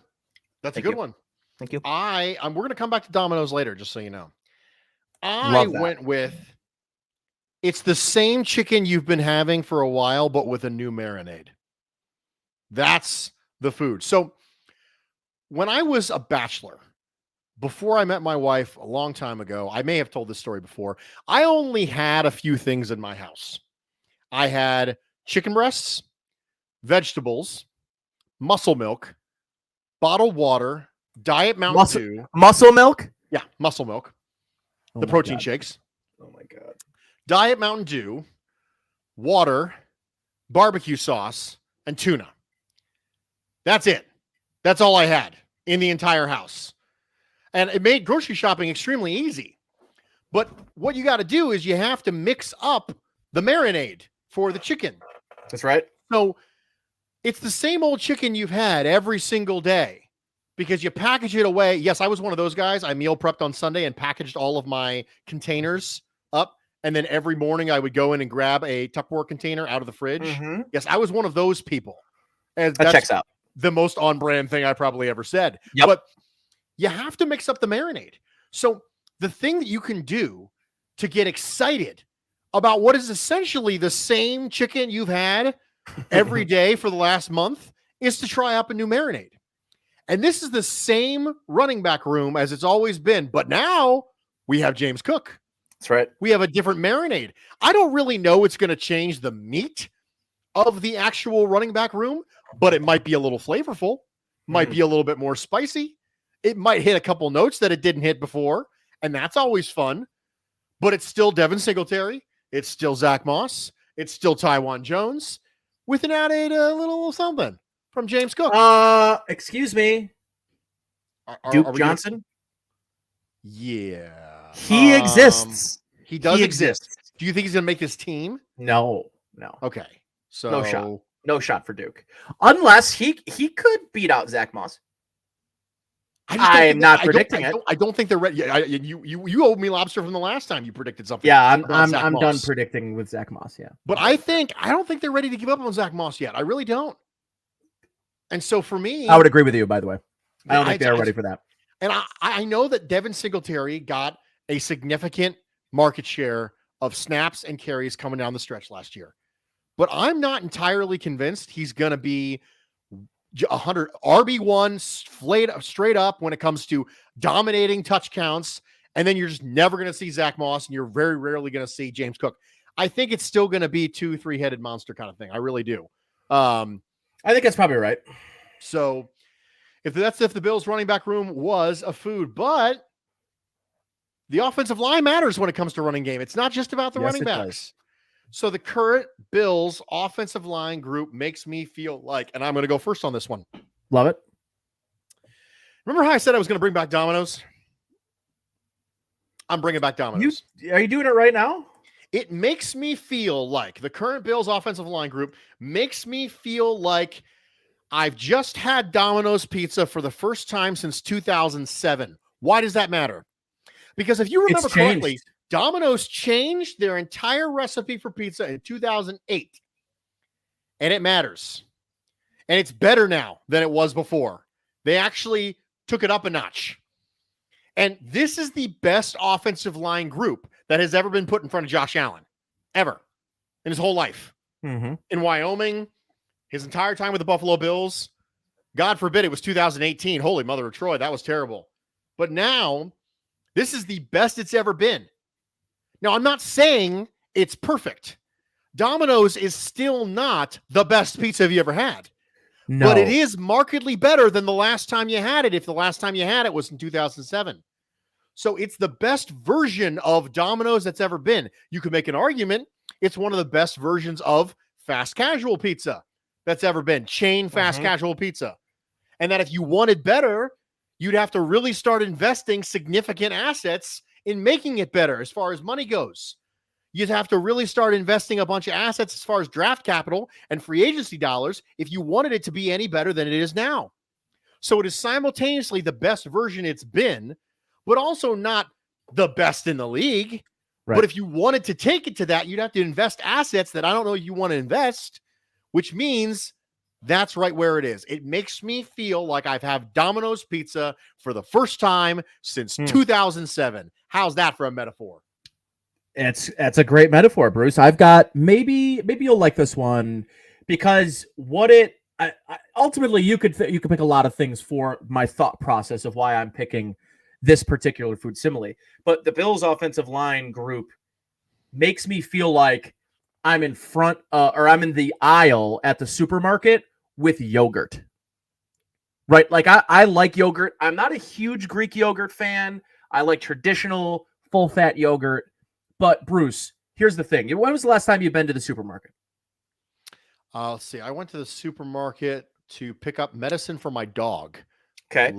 That's a good one. Thank you. We're going to come back to Domino's later, just so you know. I went with, it's the same chicken you've been having for a while, but with a new marinade. That's the food. So when I was a bachelor, before I met my wife a long time ago, I may have told this story before, I only had a few things in my house. I had chicken breasts, vegetables, muscle milk, bottled water, Diet Mountain Dew. Muscle milk? Yeah, muscle milk. The protein shakes. Oh my God. Diet Mountain Dew, water, barbecue sauce, and tuna. That's it. That's all I had in the entire house. And it made grocery shopping extremely easy. But what you got to do is you have to mix up the marinade for the chicken. That's right. So it's the same old chicken you've had every single day because you package it away. Yes, I was one of those guys. I meal prepped on Sunday and packaged all of my containers up. And then every morning I would go in and grab a Tupperware container out of the fridge. Mm-hmm. Yes, I was one of those people. And that checks out. The most on-brand thing I probably ever said. Yep. But you have to mix up the marinade. So the thing that you can do to get excited about what is essentially the same chicken you've had every day for the last month is to try up a new marinade. And this is the same running back room as it's always been. But now we have James Cook. That's right. We have a different marinade. I don't really know it's going to change the meat of the actual running back room, but it might be a little flavorful, might be a little bit more spicy. It might hit a couple notes that it didn't hit before, and that's always fun. But it's still Devin Singletary. It's still Zach Moss. It's still Tywan Jones with an added little something from James Cook. Excuse me. Duke Johnson? Yeah. He exists. He does exist. Do you think he's going to make this team? No. Okay. So no shot. No shot for Duke. Unless he could beat out Zach Moss. I'm not predicting it. I don't think they're ready. You owed me lobster from the last time you predicted something. Yeah, I'm Zach done Moss. predicting with Zach Moss. Yeah, But I don't think they're ready to give up on Zach Moss yet. I really don't. And so for me, I would agree with you. By the way, I don't think they're ready for that. And I know that Devin Singletary got a significant market share of snaps and carries coming down the stretch last year, but I'm not entirely convinced he's going to be 100 RB1 straight up when it comes to dominating touch counts. And then you're just never going to see Zach Moss, and you're very rarely going to see James Cook. I think it's still going to be 2-3 headed monster kind of thing. I really do. I think that's probably right. So if the Bills running back room was a food, but the offensive line matters when it comes to running game. It's not just about the running backs. Does. So the current Bills offensive line group makes me feel like, and I'm going to go first on this one. Love it. Remember how I said I was going to bring back Domino's? I'm bringing back Domino's. Are you doing it right now? It makes me feel like the current Bills offensive line group makes me feel like I've just had Domino's pizza for the first time since 2007. Why does that matter? Because if you remember correctly, Domino's changed their entire recipe for pizza in 2008. And it matters. And it's better now than it was before. They actually took it up a notch. And this is the best offensive line group that has ever been put in front of Josh Allen, ever, in his whole life. Mm-hmm. In Wyoming, his entire time with the Buffalo Bills. God forbid it was 2018. Holy mother of Troy, that was terrible. But now, this is the best it's ever been. Now, I'm not saying it's perfect. Domino's is still not the best pizza you ever had. No. But it is markedly better than the last time you had it, if the last time you had it was in 2007. So it's the best version of Domino's that's ever been. You could make an argument it's one of the best versions of fast casual pizza that's ever been. Chain fast casual pizza. And that if you wanted better, you'd have to really start investing significant assets in making it better as far as money goes. You'd have to really start investing a bunch of assets as far as draft capital and free agency dollars if you wanted it to be any better than it is now. So it is simultaneously the best version it's been, but also not the best in the league. Right. But if you wanted to take it to that, you'd have to invest assets that I don't know you want to invest, which means that's right where it is. It makes me feel like I've had Domino's pizza for the first time since 2007. How's that for a metaphor? That's a great metaphor, Bruce. I've got maybe you'll like this one because ultimately you could pick a lot of things for my thought process of why I'm picking this particular food simile. But the Bills offensive line group makes me feel like I'm in front or I'm in the aisle at the supermarket with yogurt. Right? Like I like yogurt. I'm not a huge Greek yogurt fan. I like traditional full fat yogurt. But Bruce, here's the thing. When was the last time you've been to the supermarket? Let's see. I went to the supermarket to pick up medicine for my dog. Okay.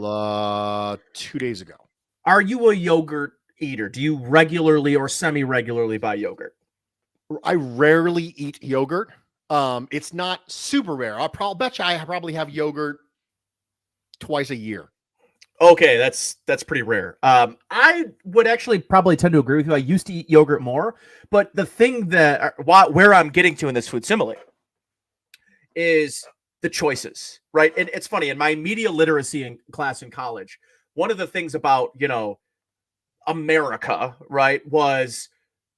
2 days ago. Are you a yogurt eater? Do you regularly or semi-regularly buy yogurt? I rarely eat yogurt. It's not super rare. I bet you I probably have yogurt twice a year. Okay, that's pretty rare. I would actually probably tend to agree with you. I used to eat yogurt more, but the thing where I'm getting to in this food simile is the choices, right? And it's funny, in my media literacy class in college, one of the things about, America, right, was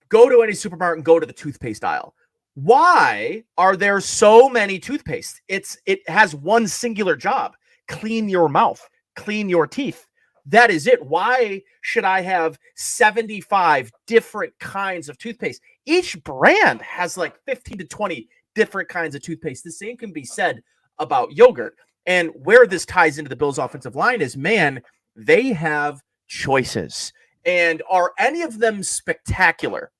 go to any supermarket and go to the toothpaste aisle. Why are there so many toothpaste? It has one singular job: clean your mouth. Clean your teeth. That is it. Why should I have 75 different kinds of toothpaste? Each brand has like 15 to 20 different kinds of toothpaste. The same can be said about yogurt. And where this ties into the Bills' offensive line is, man, they have choices. And are any of them spectacular?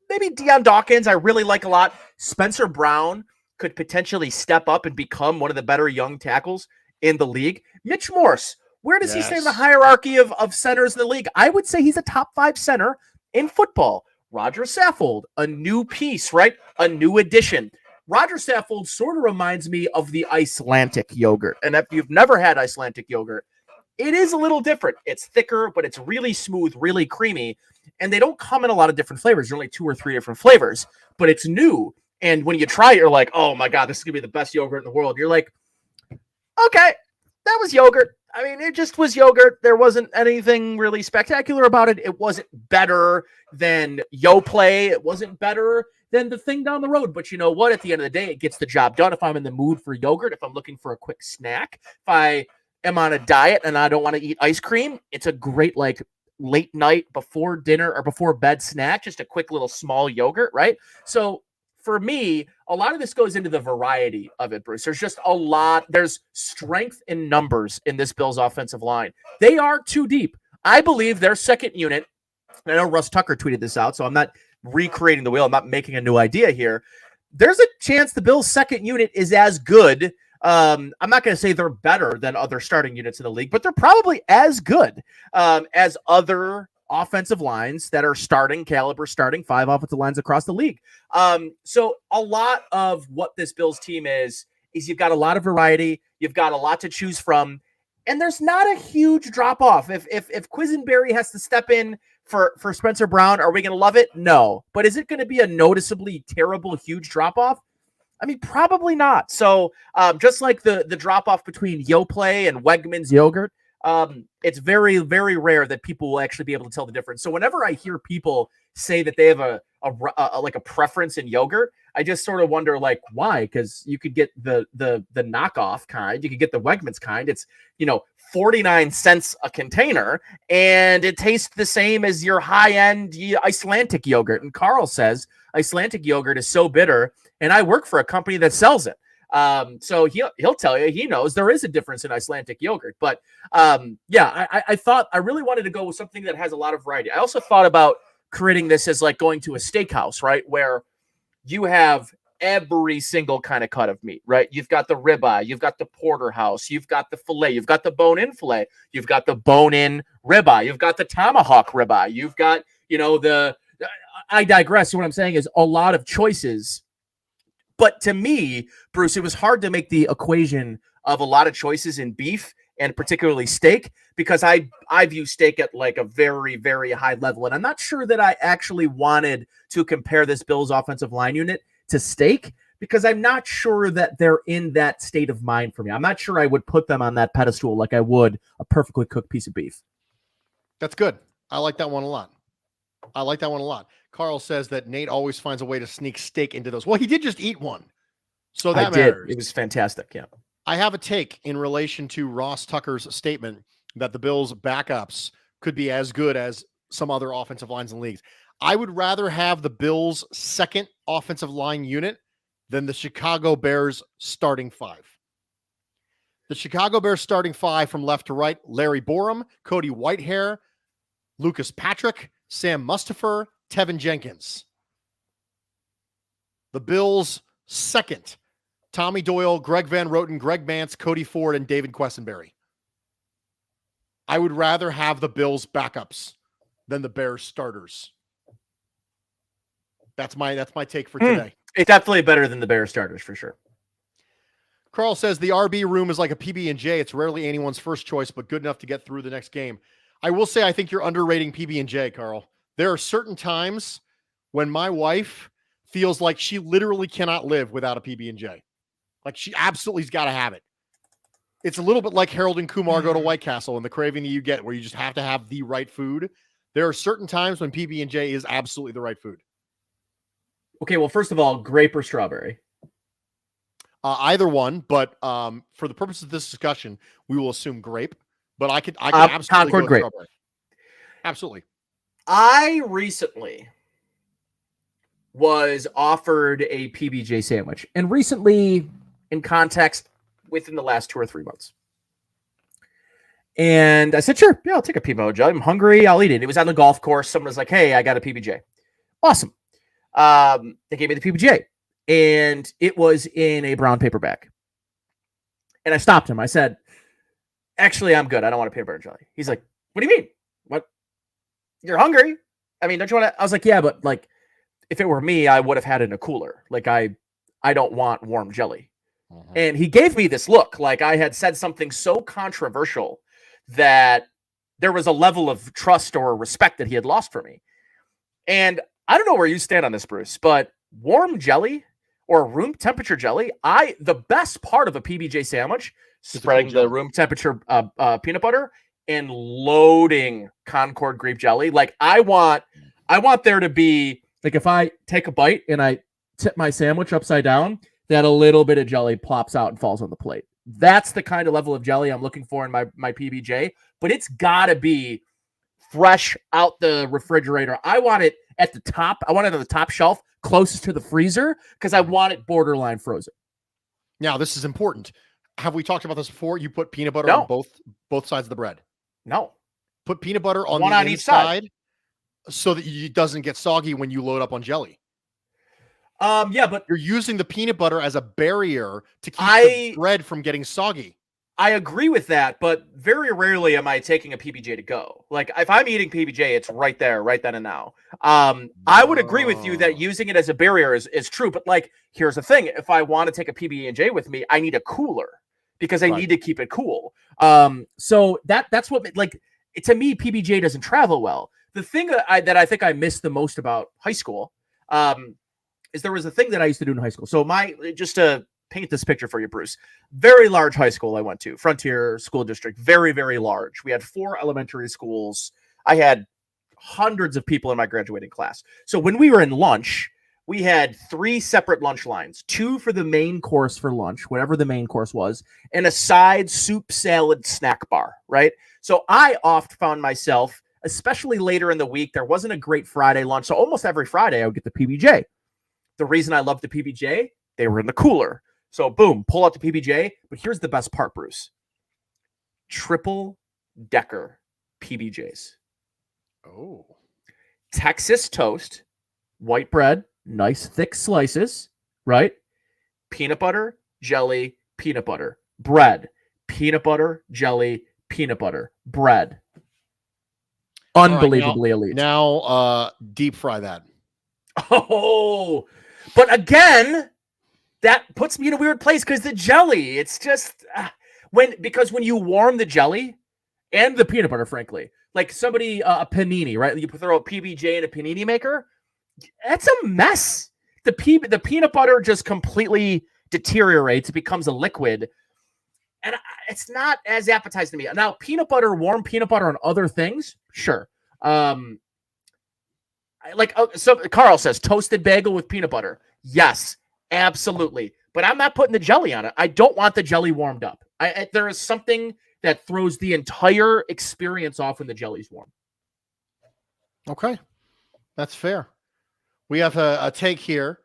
Maybe Deion Dawkins, I really like a lot. Spencer Brown could potentially step up and become one of the better young tackles in the league. Mitch Morse, where does he stand in the hierarchy of centers in the league? I would say he's a top 5 center in football. Roger Saffold, a new piece, right? A new addition. Roger Saffold sort of reminds me of the Icelandic yogurt. And if you've never had Icelandic yogurt, it is a little different. It's thicker, but it's really smooth, really creamy. And they don't come in a lot of different flavors. There's only 2 or 3 different flavors, but it's new. And when you try it, you're like, oh my God, this is going to be the best yogurt in the world. You're like, okay, that was yogurt. I mean, it just was yogurt. There wasn't anything really spectacular about it. It wasn't better than Yoplait. It wasn't better than the thing down the road. But you know what? At the end of the day, it gets the job done. If I'm in the mood for yogurt, if I'm looking for a quick snack, if I am on a diet and I don't want to eat ice cream, it's a great like late night before dinner or before bed snack, just a quick little small yogurt, right? So for me, a lot of this goes into the variety of it, Bruce. There's just a lot. There's strength in numbers in this Bills offensive line. They are too deep. I believe their second unit, and I know Russ Tucker tweeted this out, so I'm not recreating the wheel. I'm not making a new idea here. There's a chance the Bills' second unit is as good. I'm not going to say they're better than other starting units in the league, but they're probably as good as other offensive lines that are starting 5 offensive lines across the league. So a lot of what this Bills team is you've got a lot of variety. You've got a lot to choose from. And there's not a huge drop off. If Quisenberry has to step in for Spencer Brown, are we going to love it? No. But is it going to be a noticeably terrible, huge drop off? I mean, probably not. So just like the drop off between Yoplait and Wegmans yogurt, it's very, very rare that people will actually be able to tell the difference. So whenever I hear people say that they have a preference in yogurt, I just sort of wonder like why? Because you could get the knockoff kind, you could get the Wegmans kind. It's 49 cents a container, and it tastes the same as your high end Icelandic yogurt. And Carl says Icelandic yogurt is so bitter, and I work for a company that sells it. So he'll tell you, he knows there is a difference in Icelandic yogurt, but I thought I really wanted to go with something that has a lot of variety. I also thought about creating this as like going to a steakhouse, right? Where you have every single kind of cut of meat, right? You've got the ribeye, you've got the porterhouse, you've got the filet, you've got the bone-in filet, you've got the bone-in ribeye, you've got the tomahawk ribeye, you've got, I digress. So what I'm saying is a lot of choices. But to me, Bruce, it was hard to make the equation of a lot of choices in beef and particularly steak, because I view steak at like a very, very high level. And I'm not sure that I actually wanted to compare this Bills offensive line unit to steak, because I'm not sure that they're in that state of mind for me. I'm not sure I would put them on that pedestal like I would a perfectly cooked piece of beef. That's good. I like that one a lot. Carl says that Nate always finds a way to sneak steak into those. Well, he did just eat one. So that matters. It was fantastic. Yeah. I have a take in relation to Ross Tucker's statement that the Bills' backups could be as good as some other offensive lines in leagues. I would rather have the Bills' second offensive line unit than the Chicago Bears starting 5. The Chicago Bears starting 5 from left to right: Larry Borum, Cody Whitehair, Lucas Patrick, Sam Mustipher, Tevin Jenkins. The Bills' second: Tommy Doyle, Greg Van Roten, Greg Mance, Cody Ford, and David Quessenberry. I would rather have the Bills' backups than the Bears' starters. That's my take for today. It's definitely better than the Bears starters for sure. Carl says the RB room is like a PB&J. It's rarely anyone's first choice, but good enough to get through the next game. I will say I think you're underrating PB&J, Carl. There are certain times when my wife feels like she literally cannot live without a PB&J. Like she absolutely's got to have it. It's a little bit like Harold and Kumar go to White Castle and the craving that you get where you just have to have the right food. There are certain times when PB&J is absolutely the right food. Okay, well, first of all, grape or strawberry? Either one, but for the purpose of this discussion, we will assume grape. But I could absolutely Concord go grape. Strawberry. Absolutely. I recently was offered a PB&J sandwich, and recently, in context, within the last 2 or 3 months. And I said, sure, yeah, I'll take a PB&J. I'm hungry. I'll eat it. It was on the golf course. Someone was like, hey, I got a PB&J. Awesome. They gave me the PB&J, and it was in a brown paper bag. And I stopped him. I said, actually, I'm good. I don't want a peanut butter and jelly. He's like, what do you mean? What? You're hungry? I mean, don't you want to? I was like, yeah, but like, if it were me, I would have had it in a cooler. Like, I don't want warm jelly. And he gave me this look like I had said something so controversial that there was a level of trust or respect that he had lost for me. And I don't know where you stand on this, Bruce, but warm jelly or room temperature jelly, the best part of a PB&J sandwich, spreading the room temperature peanut butter and loading Concord grape jelly. Like I want there to be, like, if I take a bite and I tip my sandwich upside down, that a little bit of jelly plops out and falls on the plate. That's the kind of level of jelly I'm looking for in my PB&J, but it's got to be fresh out the refrigerator. I want it at the top. I want it on the top shelf, closest to the freezer, because I want it borderline frozen. Now, this is important. Have we talked about this before? You put peanut butter on both sides of the bread. No. Put peanut butter on one the on inside each side so that it doesn't get soggy when you load up on jelly. Yeah, but you're using the peanut butter as a barrier to keep the bread from getting soggy. I agree with that, but very rarely am I taking a PB&J to go. Like if I'm eating PB&J, it's right there, right then and now. I would agree with you that using it as a barrier is true, but like here's the thing: if I want to take a PB&J with me, I need a cooler because I need to keep it cool. So that's what, like, to me, PB&J doesn't travel well. The thing that I think I missed the most about high school is there was a thing that I used to do in high school. So just to paint this picture for you, Bruce, very large high school I went to, Frontier School District, very, very large. We had 4 elementary schools. I had hundreds of people in my graduating class. So when we were in lunch, we had 3 separate lunch lines, 2 for the main course for lunch, whatever the main course was, and a side soup, salad, snack bar, right? So I oft found myself, especially later in the week, there wasn't a great Friday lunch. So almost every Friday I would get the PB&J. The reason I loved the PB&J, they were in the cooler. So boom, pull out the PB&J. But here's the best part, Bruce. Triple decker PB&Js. Oh. Texas toast, white bread, nice thick slices, right? Peanut butter, jelly, peanut butter, bread, peanut butter, jelly, peanut butter, bread. Unbelievably elite. Now deep fry that. Oh, but again, that puts me in a weird place because the jelly, it's just because when you warm the jelly and the peanut butter, frankly, like somebody, a panini, right? You throw a PB&J in a panini maker. That's a mess. The peanut butter just completely deteriorates. It becomes a liquid. And it's not as appetizing to me. Now, warm peanut butter on other things, sure. So Carl says toasted bagel with peanut butter. Yes, absolutely. But I'm not putting the jelly on it. I don't want the jelly warmed up. There is something that throws the entire experience off when the jelly's warm. Okay, that's fair. We have a take here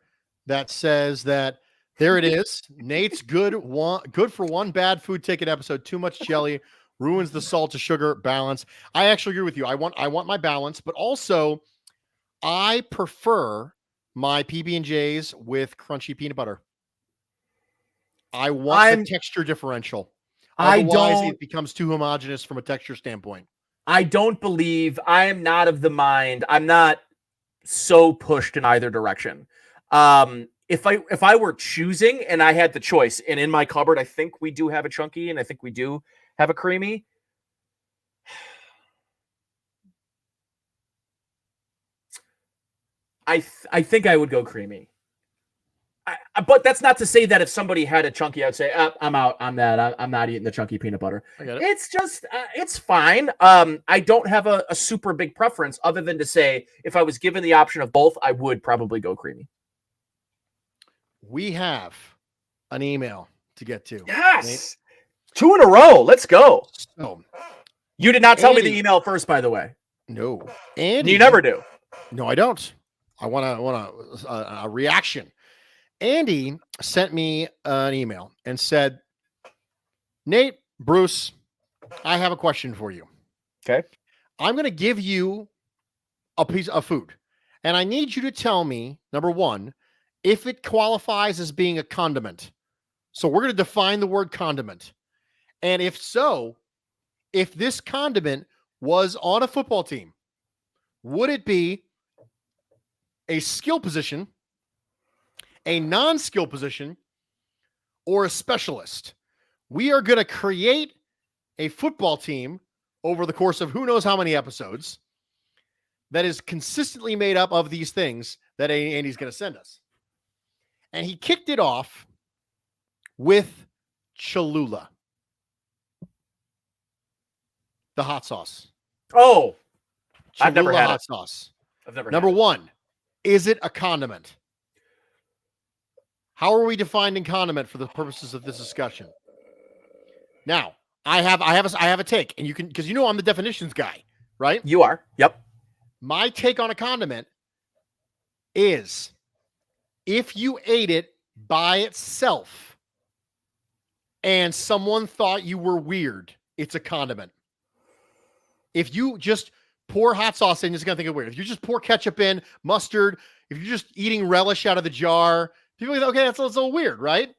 that says that there it is. Nate's good for one bad food ticket episode. Too much jelly ruins the salt to sugar balance. I actually agree with you. I want my balance, but also I prefer my PB&Js with crunchy peanut butter. I want the texture differential. Otherwise, it becomes too homogenous from a texture standpoint. I don't believe, I am not of the mind. I'm not so pushed in either direction. If I were choosing and I had the choice, and in my cupboard, I think we do have a chunky and I think we do have a creamy. I think I would go creamy. But that's not to say that if somebody had a chunky, I'd say, I'm out on that. I'm not eating the chunky peanut butter. I get it. It's just, it's fine. I don't have a super big preference other than to say, if I was given the option of both, I would probably go creamy. We have an email to get to. Yes. Nate. 2 in a row. Let's go. So, you did not tell me the email first, by the way. No. And you never do. No, I don't. I want a reaction. Andy sent me an email and said, Nate, Bruce, I have a question for you. Okay. I'm going to give you a piece of food, and I need you to tell me, number one, if it qualifies as being a condiment. So we're going to define the word condiment. And if so, if this condiment was on a football team, would it be a skill position, a non-skill position, or a specialist? We are going to create a football team over the course of who knows how many episodes that is consistently made up of these things that Andy's going to send us. And he kicked it off with Cholula, the hot sauce. Oh, Cholula I've never had hot it. sauce. I've never Number had it. one, is it a condiment? How are we defining condiment for the purposes of this discussion? Now, I have a take, and you can, because I'm the definitions guy, right? You are. Yep. My take on a condiment is if you ate it by itself and someone thought you were weird, it's a condiment. If you just pour hot sauce in, you're just going to think it's weird. If you just pour ketchup in, mustard, if you're just eating relish out of the jar, people are like, okay, that's a little weird, right?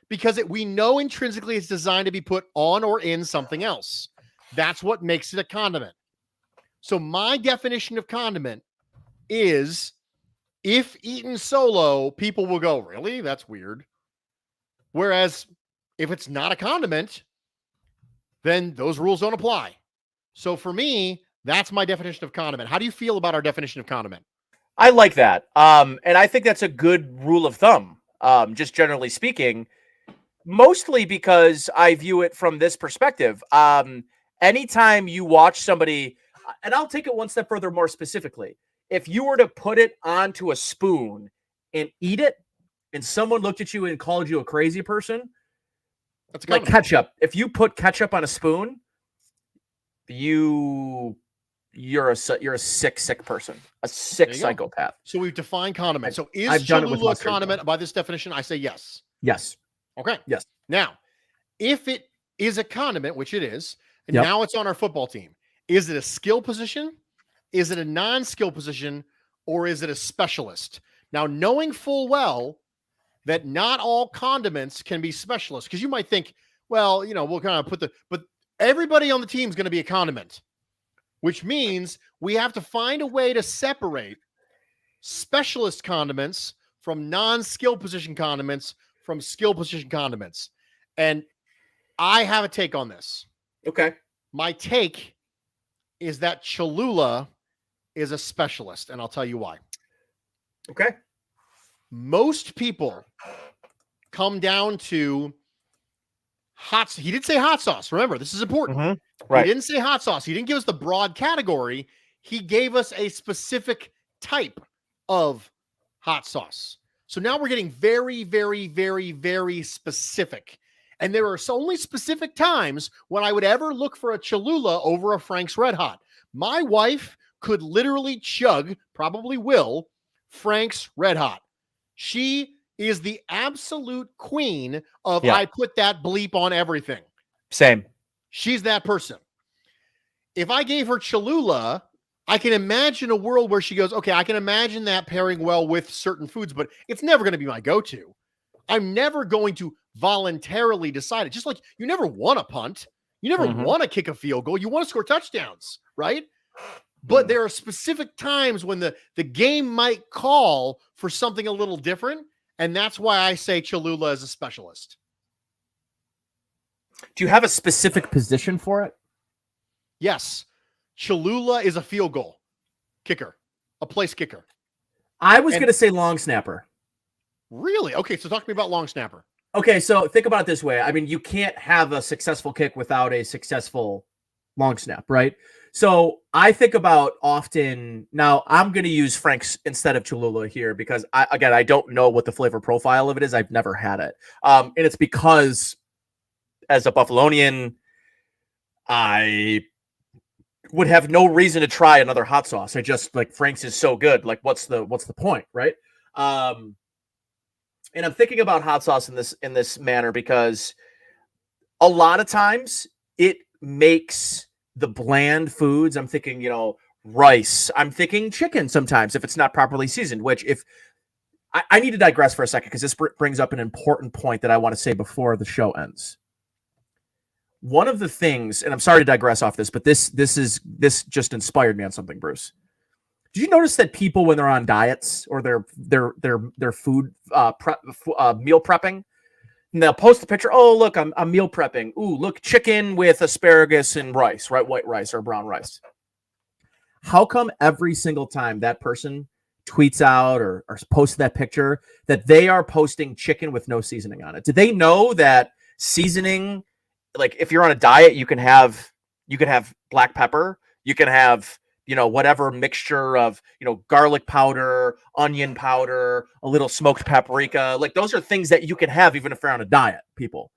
Because we know intrinsically it's designed to be put on or in something else. That's what makes it a condiment. So my definition of condiment is if eaten solo, people will go, really? That's weird. Whereas if it's not a condiment, then those rules don't apply. So for me, that's my definition of condiment. How do you feel about our definition of condiment? I like that. And I think that's a good rule of thumb, just generally speaking, mostly because I view it from this perspective. Anytime you watch somebody, and I'll take it one step further more specifically, if you were to put it onto a spoon and eat it, and someone looked at you and called you a crazy person, That's like ketchup. If you put ketchup on a spoon, you're a sick person, a sick psychopath. So we've defined condiment. So is I've done it with Cholula a mustard, condiment by this definition? I say yes. Yes. Okay. Yes. Now, if it is a condiment, which it is, and Yep. now it's on our football team, is it a skill position? Is it a non-skill position? Or is it a specialist? Now, knowing full well that not all condiments can be specialists, because you might think, well, we'll kind of but everybody on the team is going to be a condiment, which means we have to find a way to separate specialist condiments from non-skill position condiments from skill position condiments. And I have a take on this. Okay. My take is that Cholula is a specialist, and I'll tell you why. Okay. Most people come down to hot. He did say hot sauce. Remember, this is important. Mm-hmm. Right. He didn't say hot sauce. He didn't give us the broad category. He gave us a specific type of hot sauce. So now we're getting very, very, very, very specific. And there are only specific times when I would ever look for a Cholula over a Frank's Red Hot. My wife could literally chug, probably will, Frank's Red Hot. She is the absolute queen of I put that bleep on everything. Same. She's that person. If I gave her Cholula, I can imagine a world where she goes, okay, I can imagine that pairing well with certain foods, but it's never going to be my go-to. I'm never going to voluntarily decide it. Just like you never want to punt. You never want to kick a field goal. You want to score touchdowns, right? But there are specific times when the game might call for something a little different, and that's why I say Cholula is a specialist. Do you have a specific position for it? Yes. Cholula is a field goal kicker, a place kicker. I was going to say long snapper. Really? Okay, so talk to me about long snapper. Okay, so think about it this way. I mean, you can't have a successful kick without a successful long snap, right? So I think about often, now I'm going to use Frank's instead of Cholula here because, I don't know what the flavor profile of it is. I've never had it. And it's because as a Buffalonian, I would have no reason to try another hot sauce. I just like Frank's is so good. Like what's the point, right? And I'm thinking about hot sauce in this manner because a lot of times it makes the bland foods. I'm thinking, rice. I'm thinking chicken sometimes if it's not properly seasoned, which if I need to digress for a second because this brings up an important point that I want to say before the show ends. One of the things, and I'm sorry to digress off this, but this just inspired me on something, Bruce. Did you notice that people, when they're on diets or their food meal prepping, And they'll post the picture. Oh, look, I'm meal prepping. Ooh, look, chicken with asparagus and rice, right? White rice or brown rice. How come every single time that person tweets out or posts that picture that they are posting chicken with no seasoning on it? Do they know that seasoning, like if you're on a diet, you can have black pepper, you can have, whatever mixture of, garlic powder, onion powder, a little smoked paprika. Like those are things that you can have even if you're on a diet, people.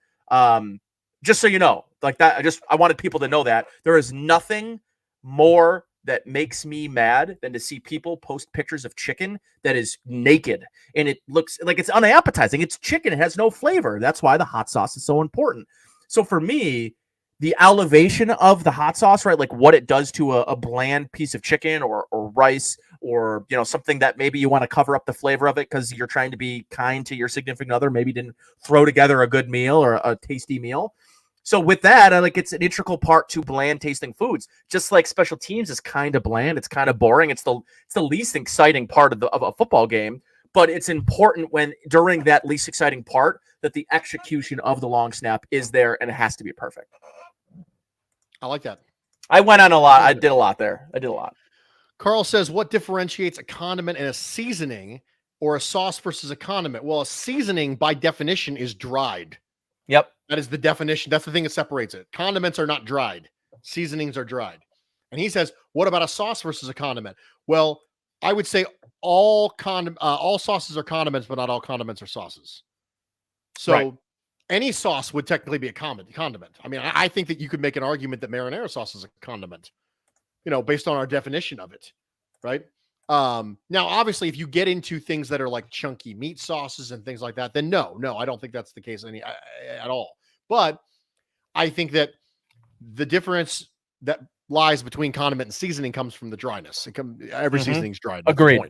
Just so you know, like that, I wanted people to know that there is nothing more that makes me mad than to see people post pictures of chicken that is naked and it looks like it's unappetizing. It's chicken. It has no flavor. That's why the hot sauce is so important. So for me, the elevation of the hot sauce, right? Like what it does to a bland piece of chicken or rice or, something that maybe you want to cover up the flavor of it because you're trying to be kind to your significant other, maybe didn't throw together a good meal or a tasty meal. So with that, it's an integral part to bland tasting foods. Just like special teams is kind of bland, it's kind of boring. It's the least exciting part of a football game, but it's important when during that least exciting part that the execution of the long snap is there and it has to be perfect. I like that. I went on a lot. I did a lot there. I did a lot. Carl says, what differentiates a condiment and a seasoning or a sauce versus a condiment? Well, a seasoning by definition is dried. Yep. That is the definition. That's the thing that separates it. Condiments are not dried. Seasonings are dried. And he says, what about a sauce versus a condiment? Well, I would say all sauces are condiments, but not all condiments are sauces. So right. Any sauce would technically be a condiment. I mean, I think that you could make an argument that marinara sauce is a condiment, based on our definition of it, right? Now, obviously, if you get into things that are like chunky meat sauces and things like that, then no, I don't think that's the case at all. But I think that the difference that lies between condiment and seasoning comes from the dryness. Every seasoning's dried. Agreed.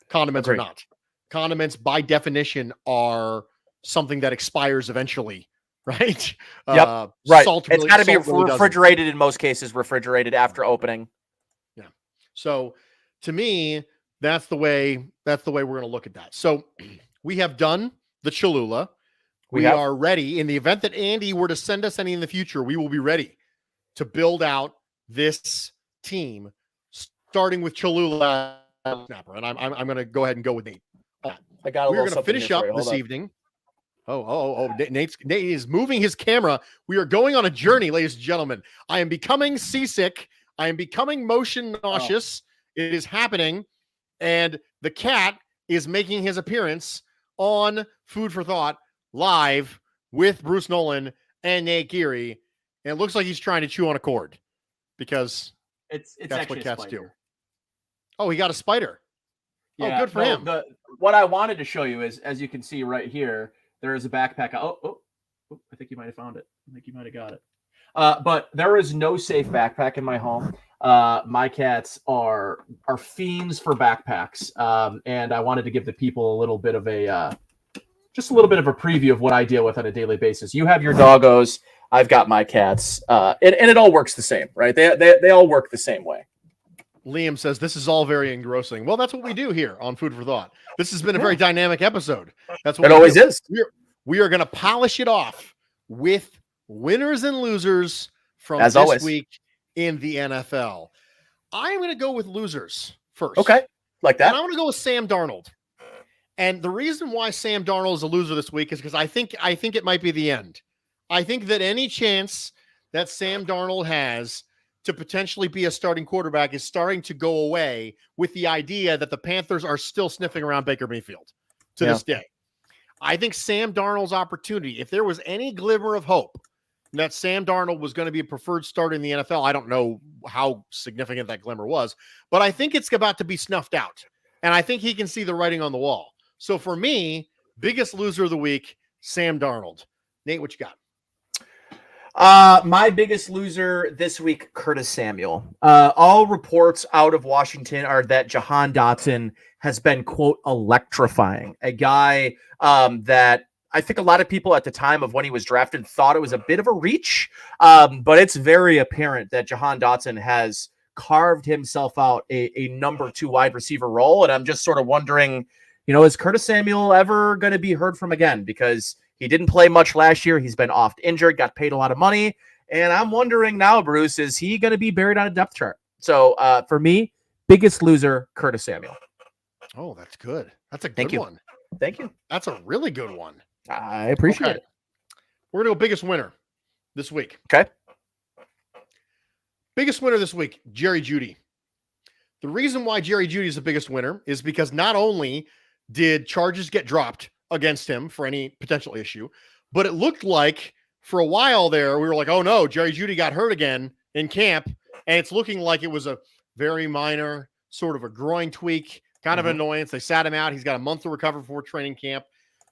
Condiments are not. Condiments, by definition, are something that expires eventually, right? Yep. Right. It's got to be refrigerated in most cases, refrigerated after opening. Yeah. So to me, that's the way we're going to look at that. So we have done the Cholula. We are ready. In the event that Andy were to send us any in the future, we will be ready to build out this team, starting with Cholula snapper. And I'm going to go ahead and go with Nate. I got. We're going to finish up this evening. Oh! Nate is moving his camera. We are going on a journey, ladies and gentlemen. I am becoming seasick. I am becoming motion nauseous. It is happening, and the cat is making his appearance on Food for Thought live with Bruce Nolan and Nate Geary. And it looks like he's trying to chew on a cord because it's that's what cats do. Oh, he got a spider. Yeah, oh, good for him. What I wanted to show you is, as you can see right here, there is a backpack. Oh, I think you might have found it. I think you might have got it. But there is no safe backpack in my home. My cats are fiends for backpacks. And I wanted to give the people a little bit of a preview of what I deal with on a daily basis. You have your doggos. I've got my cats. And it all works the same, right? They all work the same way. Liam says, this is all very engrossing. Well, that's what we do here on Food for Thought. This has been a very dynamic episode. That's what it always is. We are going to polish it off with winners and losers from As this always. week in the NFL. I'm going to go with losers first. Okay. Like that. And I'm going to go with Sam Darnold. And the reason why Sam Darnold is a loser this week is because I think it might be the end. I think that any chance that Sam Darnold has to potentially be a starting quarterback is starting to go away with the idea that the Panthers are still sniffing around Baker Mayfield to this day. I think Sam Darnold's opportunity, if there was any glimmer of hope that Sam Darnold was going to be a preferred starter in the NFL, I don't know how significant that glimmer was, but I think it's about to be snuffed out. And I think he can see the writing on the wall. So for me, biggest loser of the week, Sam Darnold. Nate, what you got? My biggest loser this week, Curtis Samuel. All reports out of Washington are that Jahan Dotson has been, quote, electrifying. A guy that I think a lot of people at the time of when he was drafted thought it was a bit of a reach, but it's very apparent that Jahan Dotson has carved himself out a number 2 wide receiver role. And I'm just sort of wondering, is Curtis Samuel ever going to be heard from again? Because He didn't play much last year. He's been oft injured, got paid a lot of money. And I'm wondering now, Bruce, is he going to be buried on a depth chart? So for me, biggest loser, Curtis Samuel. Oh, that's good. That's a Thank good you. one. Thank you. That's a really good one. I appreciate it. We're going to go biggest winner this week. Okay. Biggest winner this week, Jerry Jeudy. The reason why Jerry Jeudy is the biggest winner is because not only did charges get dropped against him for any potential issue, but it looked like for a while there, we were like, oh no, Jerry Jeudy got hurt again in camp. And it's looking like it was a very minor sort of a groin tweak, kind of annoyance. They sat him out. He's got a month to recover before training camp.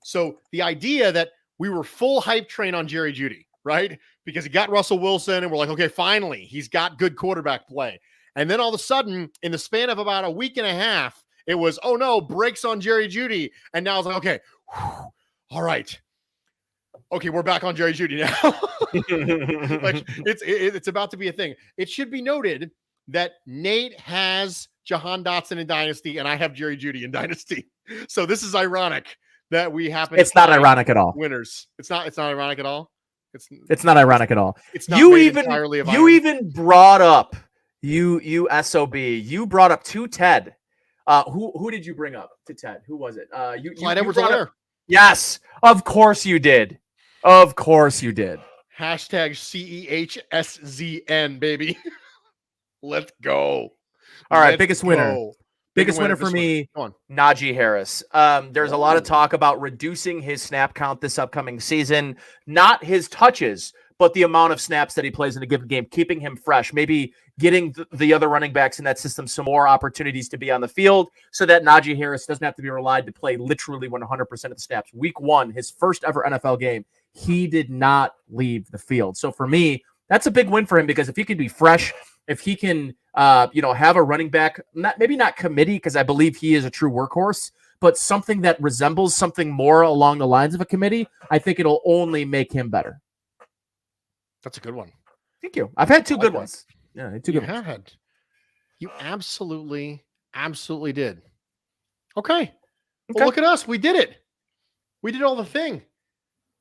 So the idea that we were full hype train on Jerry Jeudy, right? Because he got Russell Wilson and we're like, okay, finally, he's got good quarterback play. And then all of a sudden, in the span of about a week and a half, it was, oh no, brakes on Jerry Jeudy. And now it's like, okay, all right. Okay, we're back on Jerry Jeudy now. Like, it's about to be a thing. It should be noted that Nate has Jahan Dotson in Dynasty and I have Jerry Jeudy in Dynasty. So this is ironic that we happen. It's not ironic at all. Winners. It's not ironic at all. It's not ironic at all. It's not you made even entirely of you irony. even brought up you SOB. You brought up to Ted. Who did you bring up to Ted? Who was it? You Clyde you brought Edwards-Helaire. up, yes, of course you did. Of course you did. Hashtag CEHSZN, baby. Let's go. All right, Let's biggest winner. go. Biggest winner for this me, one. Najee Harris. There's a lot of talk about reducing his snap count this upcoming season. Not his touches, but the amount of snaps that he plays in a given game, keeping him fresh, maybe getting the other running backs in that system some more opportunities to be on the field so that Najee Harris doesn't have to be relied to play literally 100% of the snaps. Week 1, his first ever NFL game, he did not leave the field. So for me, that's a big win for him because if he can be fresh, if he can have a running back, maybe not committee because I believe he is a true workhorse, but something that resembles something more along the lines of a committee, I think it'll only make him better. That's a good one. Thank you. I've had two good that. ones. Yeah, two good ones. Had. You absolutely did. Okay. Well, look at us. We did it. We did all the thing.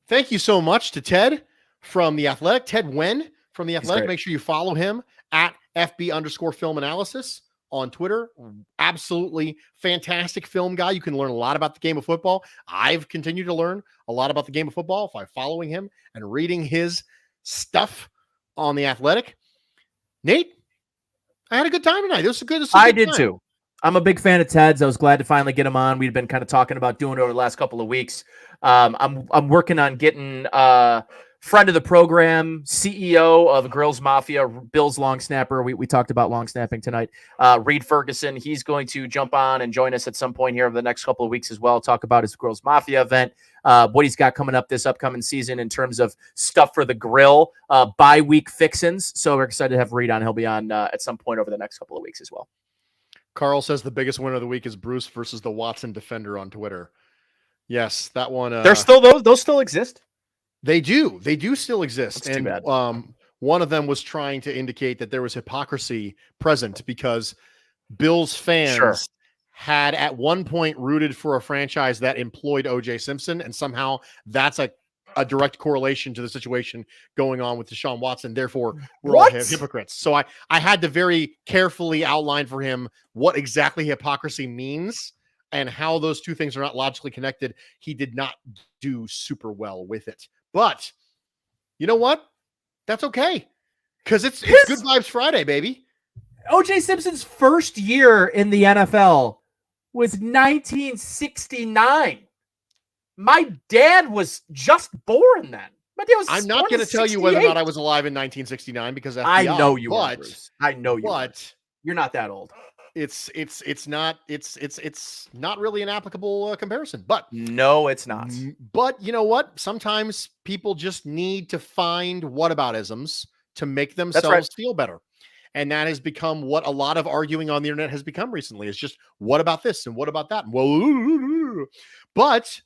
Thank you so much to Ted from The Athletic, Ted Nguyen from The Athletic. Make sure you follow him at FB_film analysis on Twitter. Absolutely fantastic film guy. You can learn a lot about the game of football. I've continued to learn a lot about the game of football by following him and reading his stuff on The Athletic. Nate, I had a good time tonight. This was good. I did too. I'm a big fan of Ted's. I was glad to finally get him on. We've been kind of talking about doing it over the last couple of weeks. I'm working on getting friend of the program, CEO of Grills Mafia, Bill's long snapper. We talked about long snapping tonight. Reed Ferguson, he's going to jump on and join us at some point here over the next couple of weeks as well. Talk about his Grills Mafia event, what he's got coming up this upcoming season in terms of stuff for the grill, bye-week fixins. So we're excited to have Reed on. He'll be on at some point over the next couple of weeks as well. Carl says the biggest winner of the week is Bruce versus the Watson defender on Twitter. Yes, that one. There's still those still exist. They do still exist. That's too bad. One of them was trying to indicate that there was hypocrisy present because Bills fans had at one point rooted for a franchise that employed O.J. Simpson, and somehow that's a direct correlation to the situation going on with Deshaun Watson. Therefore, we're all hypocrites. So I had to very carefully outline for him what exactly hypocrisy means and how those two things are not logically connected. He did not do super well with it. But you know what? That's okay. Because it's Good Vibes Friday, baby. O.J. Simpson's first year in the NFL was 1969. My dad was just born then. I'm not going to tell you whether or not I was alive in 1969 because FBI, I know you were, Bruce. I know you but you're not that old. It's not really an applicable comparison, but no, it's not. But you know what? Sometimes people just need to find whataboutisms to make themselves feel better. And that has become what a lot of arguing on the internet has become recently. It's just, what about this? And what about that? Well, but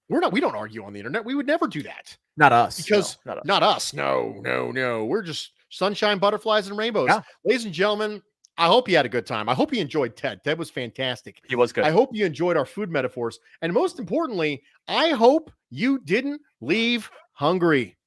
we don't argue on the internet. We would never do that. Not us. Because not us. No. We're just sunshine, butterflies, and rainbows. Yeah. Ladies and gentlemen, I hope you had a good time. I hope you enjoyed Ted. Ted was fantastic. He was good. I hope you enjoyed our food metaphors. And most importantly, I hope you didn't leave hungry.